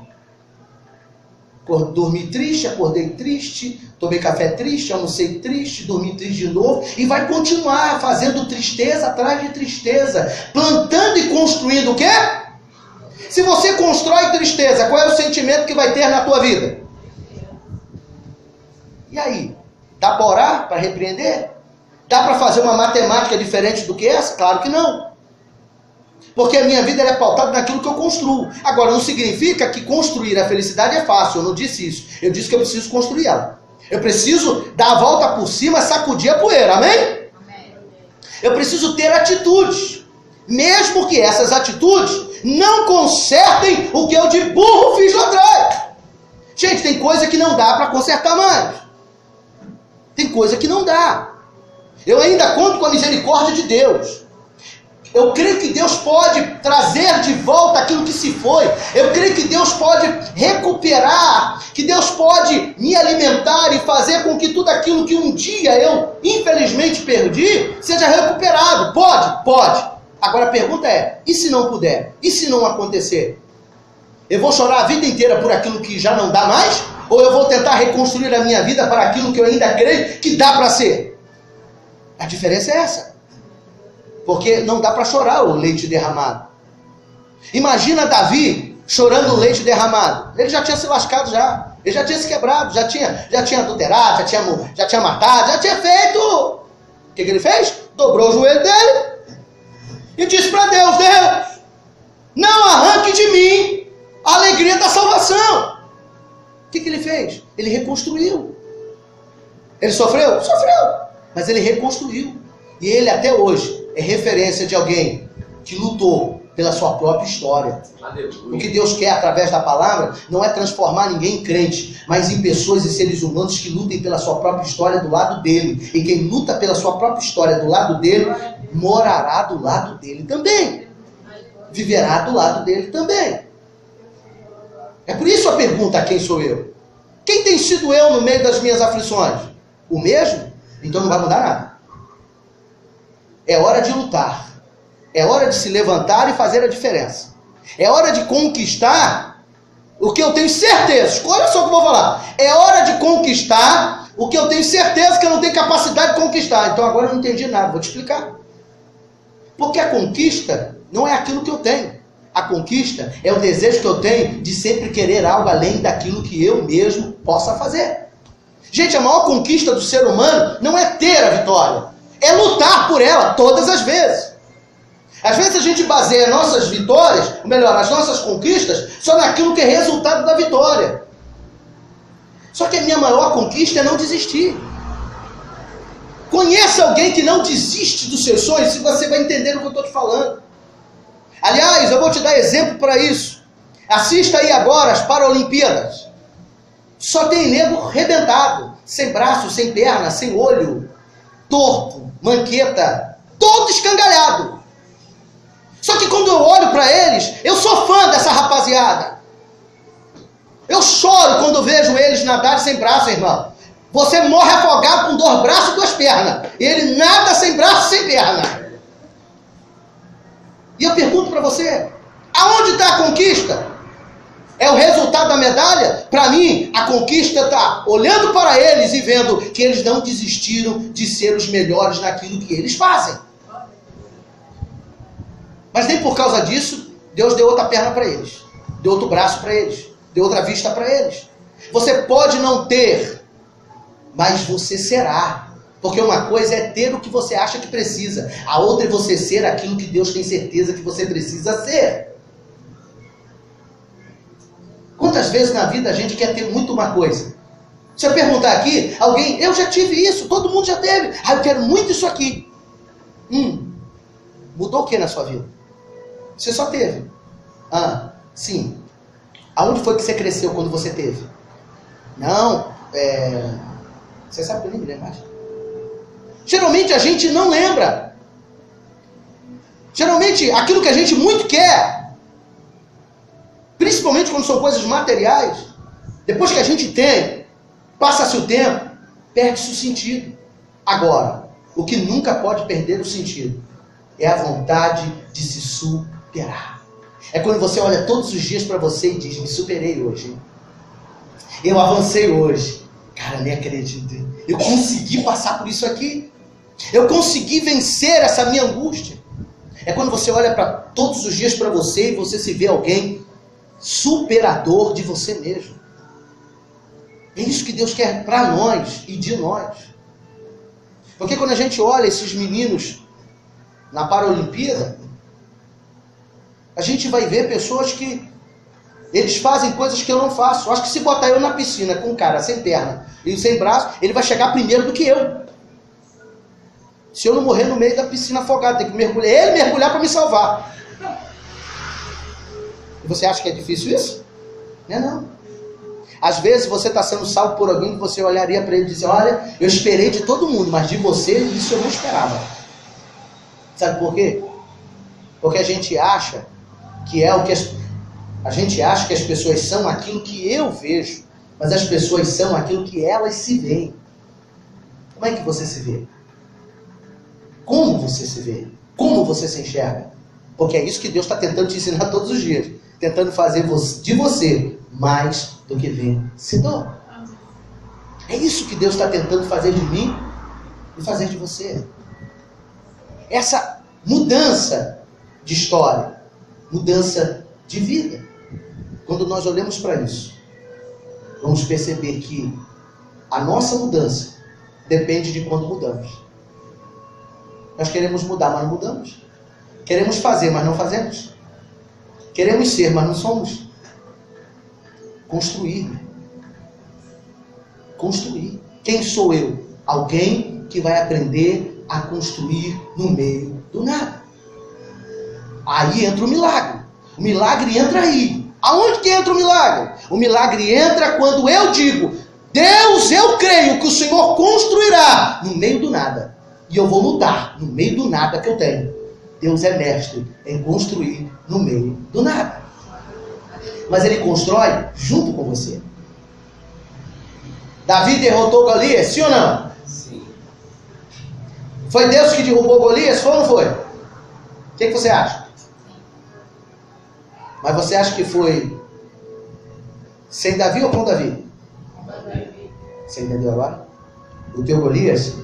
Dormi triste, acordei triste, tomei café triste, almocei triste, dormi triste de novo, e vai continuar fazendo tristeza atrás de tristeza, plantando e construindo o quê? Se você constrói tristeza, qual é o sentimento que vai ter na tua vida? E aí? Dá para orar, para repreender? Dá para fazer uma matemática diferente do que essa? Claro que não. Porque a minha vida é pautada naquilo que eu construo. Agora, não significa que construir a felicidade é fácil. Eu não disse isso. Eu disse que eu preciso construir ela. Eu preciso dar a volta por cima, sacudir a poeira. Amém? Amém. Eu preciso ter atitudes. Mesmo que essas atitudes não consertem o que eu de burro fiz lá atrás. Gente, tem coisa que não dá para consertar mais. Tem coisa que não dá. Eu ainda conto com a misericórdia de Deus. Eu creio que Deus pode trazer de volta aquilo que se foi. Eu creio que Deus pode recuperar, que Deus pode me alimentar e fazer com que tudo aquilo que um dia eu, infelizmente, perdi, seja recuperado. Pode? Pode. Agora a pergunta é, e se não puder? E se não acontecer? Eu vou chorar a vida inteira por aquilo que já não dá mais? Ou eu vou tentar reconstruir a minha vida para aquilo que eu ainda creio que dá para ser? A diferença é essa. Porque não dá para chorar o leite derramado. Imagina Davi chorando o leite derramado. Ele já tinha se lascado já. Ele já tinha se quebrado. Já tinha adulterado, já tinha matado, já tinha feito. O que ele fez? Dobrou o joelho dele e disse para Deus: Deus, não arranque de mim a alegria da salvação. O que ele fez? Ele reconstruiu. Ele sofreu? Sofreu. Mas ele reconstruiu. E ele até hoje é referência de alguém que lutou pela sua própria história. Aleluia. O que Deus quer através da palavra não é transformar ninguém em crente, mas em pessoas e seres humanos que lutem pela sua própria história do lado dele. E quem luta pela sua própria história do lado dele, morará do lado dele também. Viverá do lado dele também. É por isso a pergunta: quem sou eu? Quem tem sido eu no meio das minhas aflições? O mesmo? Então não vai mudar nada. É hora de lutar. É hora de se levantar e fazer a diferença. É hora de conquistar o que eu tenho certeza. Olha só o que eu vou falar. É hora de conquistar o que eu tenho certeza que eu não tenho capacidade de conquistar. Então agora eu não entendi nada. Vou te explicar. Porque a conquista não é aquilo que eu tenho. A conquista é o desejo que eu tenho de sempre querer algo além daquilo que eu mesmo possa fazer. Gente, a maior conquista do ser humano não é ter a vitória. É lutar por ela todas as vezes. Às vezes a gente baseia nossas vitórias, ou melhor, as nossas conquistas, só naquilo que é resultado da vitória. Só que a minha maior conquista é não desistir. Conheça alguém que não desiste dos seus sonhos, se você vai entender o que eu estou te falando. Aliás, eu vou te dar exemplo para isso. Assista aí agora as Paralimpíadas. Só tem nego rebentado, sem braço, sem perna, sem olho, torto, manqueta, todo escangalhado. Só que quando eu olho para eles, eu sou fã dessa rapaziada. Eu choro quando vejo eles nadar sem braço, irmão. Você morre afogado com 2 braços e 2 pernas. Ele nada sem braço e sem perna. E eu pergunto para você, aonde está a conquista? É o resultado da medalha? Para mim, a conquista está olhando para eles e vendo que eles não desistiram de ser os melhores naquilo que eles fazem. Mas nem por causa disso, Deus deu outra perna para eles. Deu outro braço para eles. Deu outra vista para eles. Você pode não ter mas você será. Porque uma coisa é ter o que você acha que precisa, a outra é você ser aquilo que Deus tem certeza que você precisa ser. Quantas vezes na vida a gente quer ter muito uma coisa? Se eu perguntar aqui, alguém, eu já tive isso, todo mundo já teve, eu quero muito isso aqui. Mudou o que na sua vida? Você só teve. Sim. Aonde foi que você cresceu quando você teve? Não, você sabe que eu nem me lembro mais. Geralmente a gente não lembra. Geralmente aquilo que a gente muito quer, principalmente quando são coisas materiais, depois que a gente tem, passa-se o tempo, perde-se o sentido. Agora, o que nunca pode perder o sentido é a vontade de se superar. É quando você olha todos os dias para você e diz, me superei hoje. Eu avancei hoje. Cara, nem acredito. Eu consegui passar por isso aqui. Eu consegui vencer essa minha angústia. É quando você olha para todos os dias para você e você se vê alguém superador de você mesmo. É isso que Deus quer para nós e de nós. Porque quando a gente olha esses meninos na Paralimpíada, a gente vai ver pessoas que eles fazem coisas que eu não faço. Eu acho que se botar eu na piscina com um cara sem perna e sem braço, ele vai chegar primeiro do que eu. Se eu não morrer no meio da piscina afogado, tem que mergulhar, ele mergulhar para me salvar. E você acha que é difícil isso? Não é não. Às vezes você está sendo salvo por alguém que você olharia para ele e dizer, olha, eu esperei de todo mundo, mas de você isso eu não esperava. Sabe por quê? Porque a gente acha que é o que a gente acha que as pessoas são aquilo que eu vejo, mas as pessoas são aquilo que elas se veem. Como é que você se vê? Como você se vê? Como você se enxerga? Porque é isso que Deus está tentando te ensinar todos os dias. Tentando fazer de você mais do que vencedor. É isso que Deus está tentando fazer de mim e fazer de você. Essa mudança de história, mudança de vida. Quando nós olhamos para isso, vamos perceber que a nossa mudança depende de quando mudamos. Nós queremos mudar, mas não mudamos. Queremos fazer, mas não fazemos. Queremos ser, mas não somos. Construir. Construir. Quem sou eu? Alguém que vai aprender a construir no meio do nada. Aí entra o milagre. O milagre entra aí. Aonde que entra o milagre? O milagre entra quando eu digo, Deus, eu creio que o Senhor construirá no meio do nada. E eu vou mudar no meio do nada que eu tenho. Deus é mestre em construir no meio do nada. Mas Ele constrói junto com você. Davi derrotou Golias, sim ou não? Sim. Foi Deus que derrubou Golias, foi ou não foi? O que você acha? Mas você acha que foi sem Davi ou com Davi? Sem Davi agora? O teu Golias,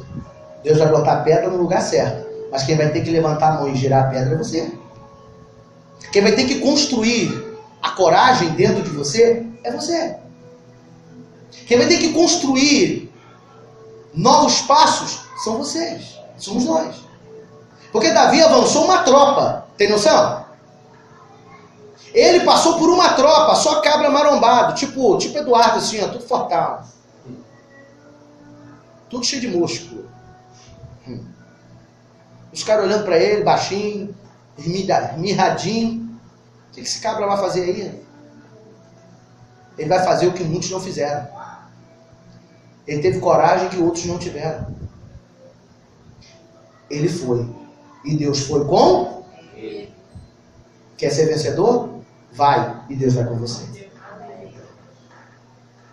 Deus vai botar a pedra no lugar certo. Mas quem vai ter que levantar a mão e girar a pedra é você. Quem vai ter que construir a coragem dentro de você é você. Quem vai ter que construir novos passos são vocês. Somos nós. Porque Davi avançou uma tropa. Tem noção? Ele passou por uma tropa, só cabra marombado. Tipo Eduardo assim, ó, tudo fortão. Tudo cheio de músculo. Os caras olhando para ele, baixinho, mirradinho. O que esse cabra vai fazer aí? Ele vai fazer o que muitos não fizeram. Ele teve coragem que outros não tiveram. Ele foi. E Deus foi com ele. Quer ser vencedor? Vai. E Deus vai com você.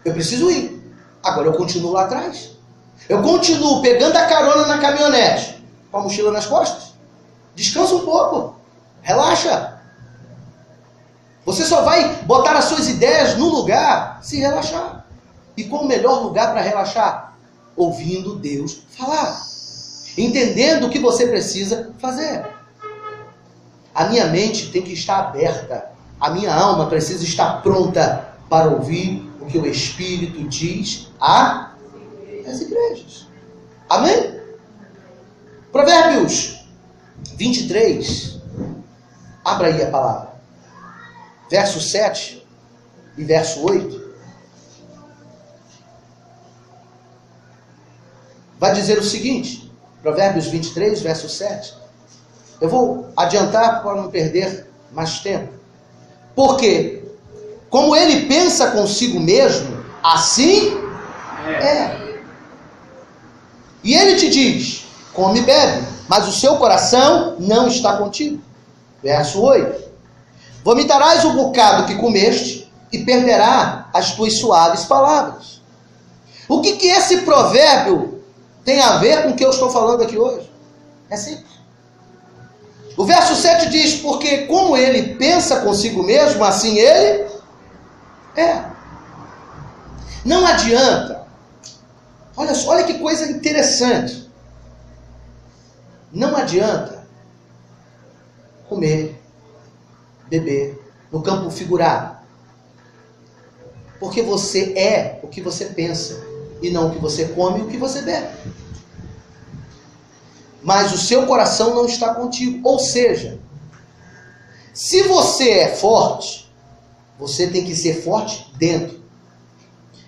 Eu preciso ir. Agora eu continuo lá atrás. Eu continuo pegando a carona na caminhonete. Com a mochila nas costas. Descansa um pouco. Relaxa. Você só vai botar as suas ideias no lugar se relaxar. E qual o melhor lugar para relaxar? Ouvindo Deus falar. Entendendo o que você precisa fazer. A minha mente tem que estar aberta. A minha alma precisa estar pronta para ouvir o que o Espírito diz a das igrejas. Amém? Provérbios 23. Abra aí a palavra. Verso 7 e verso 8. Vai dizer o seguinte. Provérbios 23, verso 7. Eu vou adiantar para não perder mais tempo. Porque, como ele pensa consigo mesmo, assim é. E ele te diz, come e bebe, mas o seu coração não está contigo. Verso 8. Vomitarás o bocado que comeste e perderá as tuas suaves palavras. O que esse provérbio tem a ver com o que eu estou falando aqui hoje? É simples. O verso 7 diz, porque como ele pensa consigo mesmo, assim ele é. Não adianta. Olha que coisa interessante. Não adianta comer, beber no campo figurado. Porque você é o que você pensa e não o que você come e o que você bebe. Mas o seu coração não está contigo. Ou seja, se você é forte, você tem que ser forte dentro.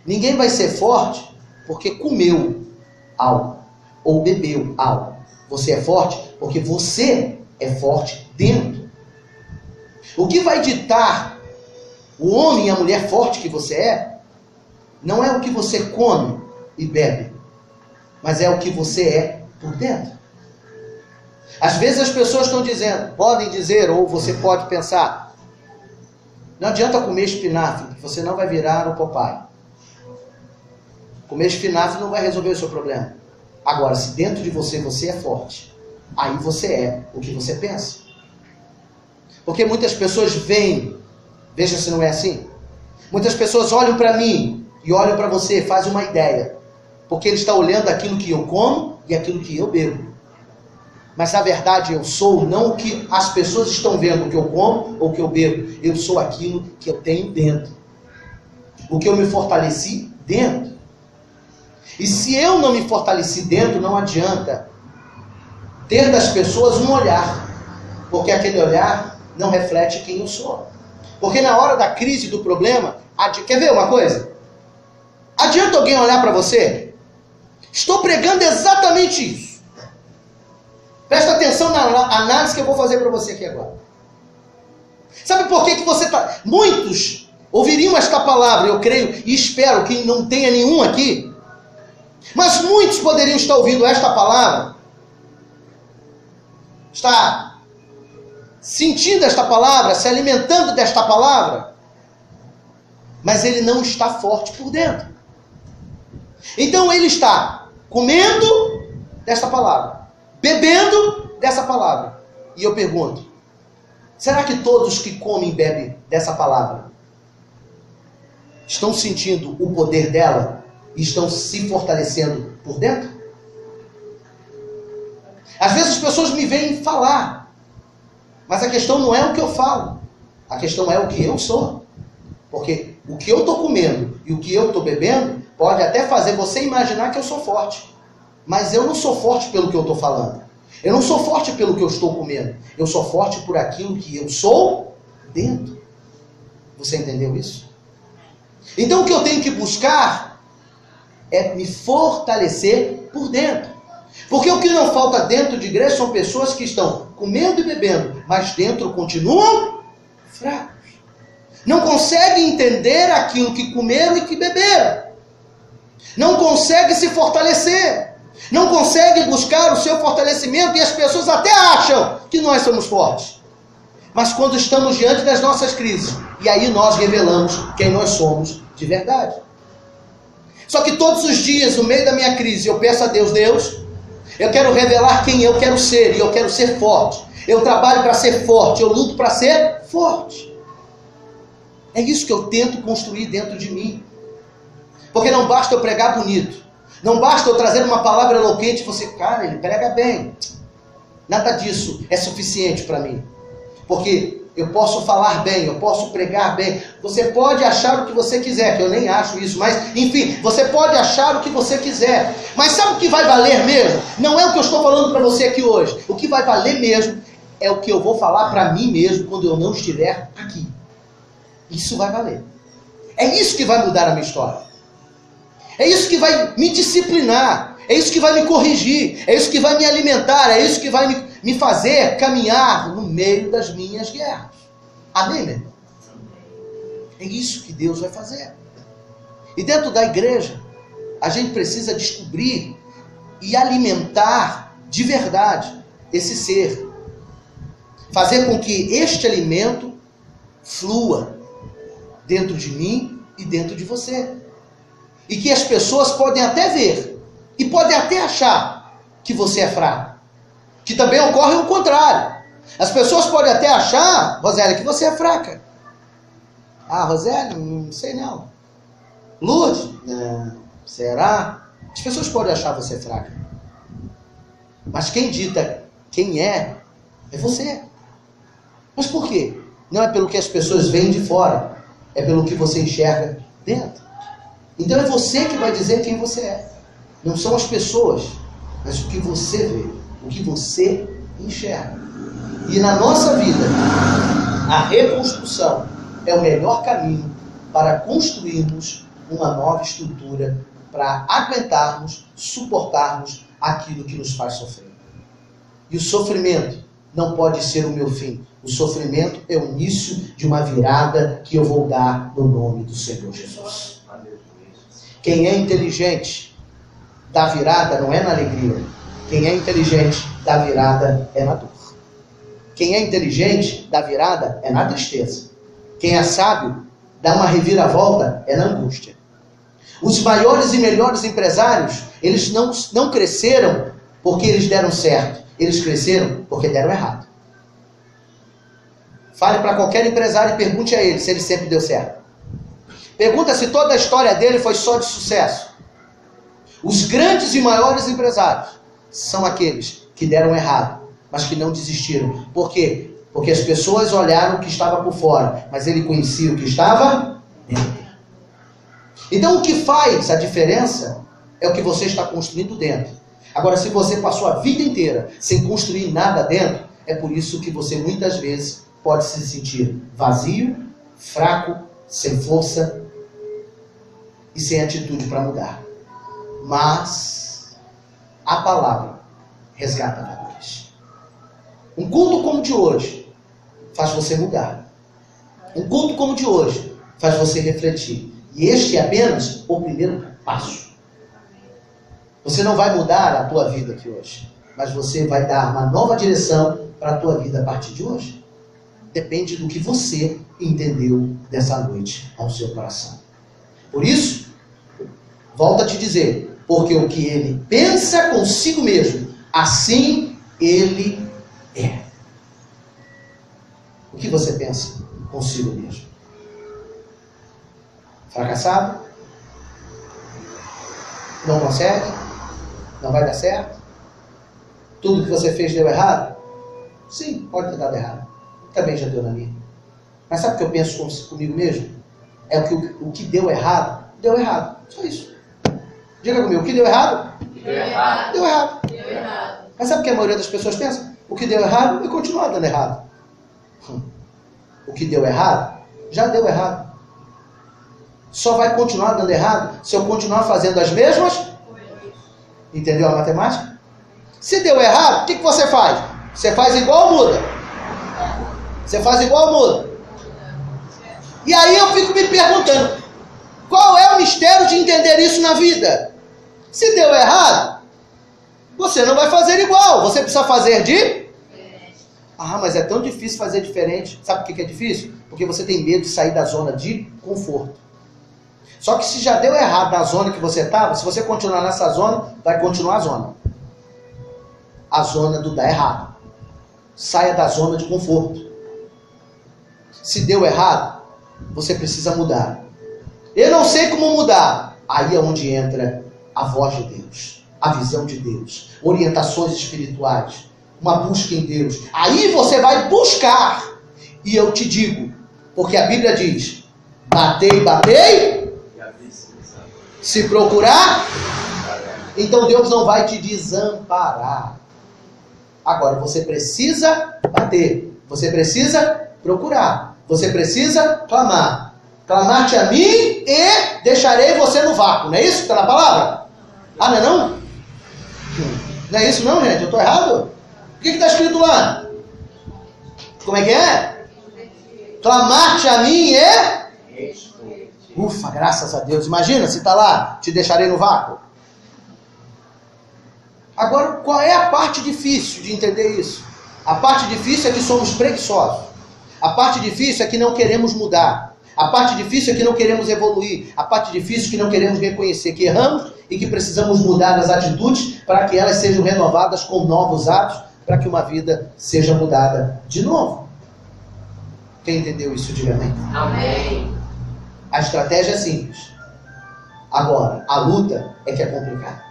Ninguém vai ser forte porque comeu algo ou bebeu algo. Você é forte porque você é forte dentro. O que vai ditar o homem e a mulher forte que você é, não é o que você come e bebe, mas é o que você é por dentro. Às vezes as pessoas estão dizendo, podem dizer, ou você pode pensar, não adianta comer espinafre, você não vai virar o Popeye. Comer espinafre não vai resolver o seu problema. Agora, se dentro de você, você é forte, aí você é o que você pensa. Porque muitas pessoas veem, veja se não é assim, muitas pessoas olham para mim e olham para você, fazem uma ideia, porque ele está olhando aquilo que eu como e aquilo que eu bebo. Mas na verdade eu sou não o que as pessoas estão vendo, o que eu como ou o que eu bebo. Eu sou aquilo que eu tenho dentro. O que eu me fortaleci dentro. E se eu não me fortaleci dentro, não adianta ter das pessoas um olhar. Porque aquele olhar não reflete quem eu sou. Porque na hora da crise, do problema, quer ver uma coisa? Adianta alguém olhar para você? Estou pregando exatamente isso. Presta atenção na análise que eu vou fazer para você aqui agora. Sabe por que você está... Muitos ouviriam esta palavra, eu creio, e espero que não tenha nenhum aqui. Mas muitos poderiam estar ouvindo esta palavra, está sentindo esta palavra, se alimentando desta palavra, mas ele não está forte por dentro. Então ele está comendo desta palavra, bebendo dessa palavra. E eu pergunto, será que todos que comem e bebem dessa palavra estão sentindo o poder dela e estão se fortalecendo por dentro? Às vezes as pessoas me veem falar, mas a questão não é o que eu falo, a questão é o que eu sou. Porque o que eu estou comendo e o que eu estou bebendo pode até fazer você imaginar que eu sou forte. Mas eu não sou forte pelo que eu estou falando. Eu não sou forte pelo que eu estou comendo. Eu sou forte por aquilo que eu sou dentro. Você entendeu isso? Então o que eu tenho que buscar é me fortalecer por dentro. Porque o que não falta dentro de igreja são pessoas que estão comendo e bebendo, mas dentro continuam fracos. Não conseguem entender aquilo que comeram e que beberam. Não conseguem se fortalecer. Não conseguem buscar o seu fortalecimento, e as pessoas até acham que nós somos fortes. Mas quando estamos diante das nossas crises, e aí nós revelamos quem nós somos de verdade. Só que todos os dias, no meio da minha crise, eu peço a Deus, eu quero revelar quem eu quero ser, e eu quero ser forte. Eu trabalho para ser forte, eu luto para ser forte. É isso que eu tento construir dentro de mim. Porque não basta eu pregar bonito. Não basta eu trazer uma palavra eloquente e você, cara, ele prega bem. Nada disso é suficiente para mim. Porque eu posso falar bem, eu posso pregar bem. Você pode achar o que você quiser, que eu nem acho isso, mas enfim, você pode achar o que você quiser. Mas sabe o que vai valer mesmo? Não é o que eu estou falando para você aqui hoje. O que vai valer mesmo é o que eu vou falar para mim mesmo quando eu não estiver aqui. Isso vai valer. É isso que vai mudar a minha história. É isso que vai me disciplinar. É isso que vai me corrigir. É isso que vai me alimentar. É isso que vai me fazer caminhar no meio das minhas guerras. Amém, meu irmão? É isso que Deus vai fazer. E dentro da igreja, a gente precisa descobrir e alimentar de verdade esse ser. Fazer com que este alimento flua dentro de mim e dentro de você. E que as pessoas podem até ver e podem até achar que você é fraco. Que também ocorre o contrário. As pessoas podem até achar, Rosélia, que você é fraca. Ah, Rosélia, não sei não. Lourdes, será? As pessoas podem achar você fraca. Mas quem dita quem é você. Mas por quê? Não é pelo que as pessoas veem de fora, é pelo que você enxerga dentro. Então é você que vai dizer quem você é. Não são as pessoas, mas o que você vê, o que você enxerga. E na nossa vida, a reconstrução é o melhor caminho para construirmos uma nova estrutura, para aguentarmos, suportarmos aquilo que nos faz sofrer. E o sofrimento não pode ser o meu fim. O sofrimento é o início de uma virada que eu vou dar no nome do Senhor Jesus. Quem é inteligente da virada não é na alegria. Quem é inteligente da virada é na dor. Quem é inteligente da virada é na tristeza. Quem é sábio dá uma reviravolta é na angústia. Os maiores e melhores empresários, eles não cresceram porque eles deram certo. Eles cresceram porque deram errado. Fale para qualquer empresário e pergunte a ele se ele sempre deu certo. Pergunta se toda a história dele foi só de sucesso. Os grandes e maiores empresários são aqueles que deram errado, mas que não desistiram. Por quê? Porque as pessoas olharam o que estava por fora, mas ele conhecia o que estava dentro. Então o que faz a diferença é o que você está construindo dentro. Agora, se você passou a vida inteira sem construir nada dentro, é por isso que você muitas vezes pode se sentir vazio, fraco, sem força e sem atitude para mudar. Mas a palavra resgata valores. Um culto como o de hoje faz você mudar. Um culto como o de hoje faz você refletir. E este é apenas o primeiro passo. Você não vai mudar a tua vida aqui hoje, mas você vai dar uma nova direção para a tua vida a partir de hoje. Depende do que você entendeu dessa noite ao seu coração. Por isso, volto a te dizer, porque o que ele pensa consigo mesmo, assim ele é. O que você pensa consigo mesmo? Fracassado? Não consegue? Não vai dar certo? Tudo que você fez deu errado? Sim, pode ter dado errado. Também já deu na minha. Mas sabe o que eu penso comigo mesmo? É o que deu errado, deu errado. Só isso. Diga comigo, o que deu errado? Deu errado. Deu errado. Deu errado. Mas sabe o que a maioria das pessoas pensa? O que deu errado vai continuar dando errado. O que deu errado, já deu errado. Só vai continuar dando errado se eu continuar fazendo as mesmas. Entendeu a matemática? Se deu errado, o que você faz? Você faz igual ou muda? Você faz igual ou muda? E aí eu fico me perguntando, qual é o mistério de entender isso na vida? Se deu errado, você não vai fazer igual, você precisa fazer de... Ah, mas é tão difícil fazer diferente. Sabe por que é difícil? Porque você tem medo de sair da zona de conforto. Só que se já deu errado na zona que você estava, se você continuar nessa zona, vai continuar a zona. A zona do dar errado. Saia da zona de conforto. Se deu errado, você precisa mudar. Eu não sei como mudar. Aí é onde entra a voz de Deus, a visão de Deus, orientações espirituais, uma busca em Deus. Aí você vai buscar E eu te digo, porque a Bíblia diz: batei, batei, se procurar, então Deus não vai te desamparar. Agora, você precisa bater, você precisa procurar, você precisa clamar. Clamar-te a mim e deixarei você no vácuo. Não é isso que está na palavra? Ah, não é não? Não é isso não, gente? Eu estou errado? O que está escrito lá? Como é que é? Clamar-te a mim e... Ufa, graças a Deus. Imagina se está lá, te deixarei no vácuo. Agora, qual é a parte difícil de entender isso? A parte difícil é que somos preguiçosos. A parte difícil é que não queremos mudar. A parte difícil é que não queremos evoluir. A parte difícil é que não queremos reconhecer que erramos e que precisamos mudar as atitudes para que elas sejam renovadas com novos atos, para que uma vida seja mudada de novo. Quem entendeu isso, diga amém. Amém. A estratégia é simples. Agora, a luta é que é complicada.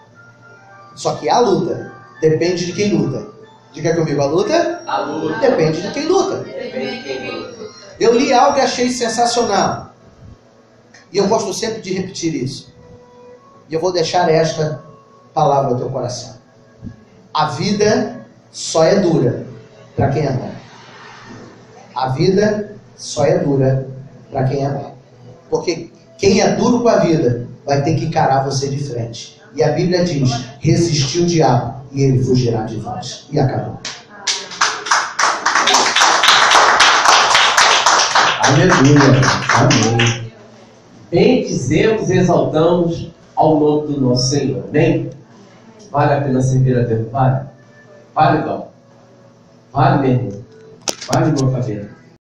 Só que a luta depende de quem luta. Diga comigo, a luta? A luta. Depende de quem luta. Depende de quem luta. Eu li algo e achei sensacional. E eu gosto sempre de repetir isso. E eu vou deixar esta palavra no teu coração. A vida só é dura para quem é bom. A vida só é dura para quem é bom. Porque quem é duro com a vida vai ter que encarar você de frente. E a Bíblia diz: resistir o diabo e ele fugirá de vós. E acabou. Aleluia. Amém. Bendizemos e exaltamos ao nome do nosso Senhor. Amém? Vale a pena servir a Deus? Vale? Vale, Dom? Vale, meu irmão? Vale, meu cabelo?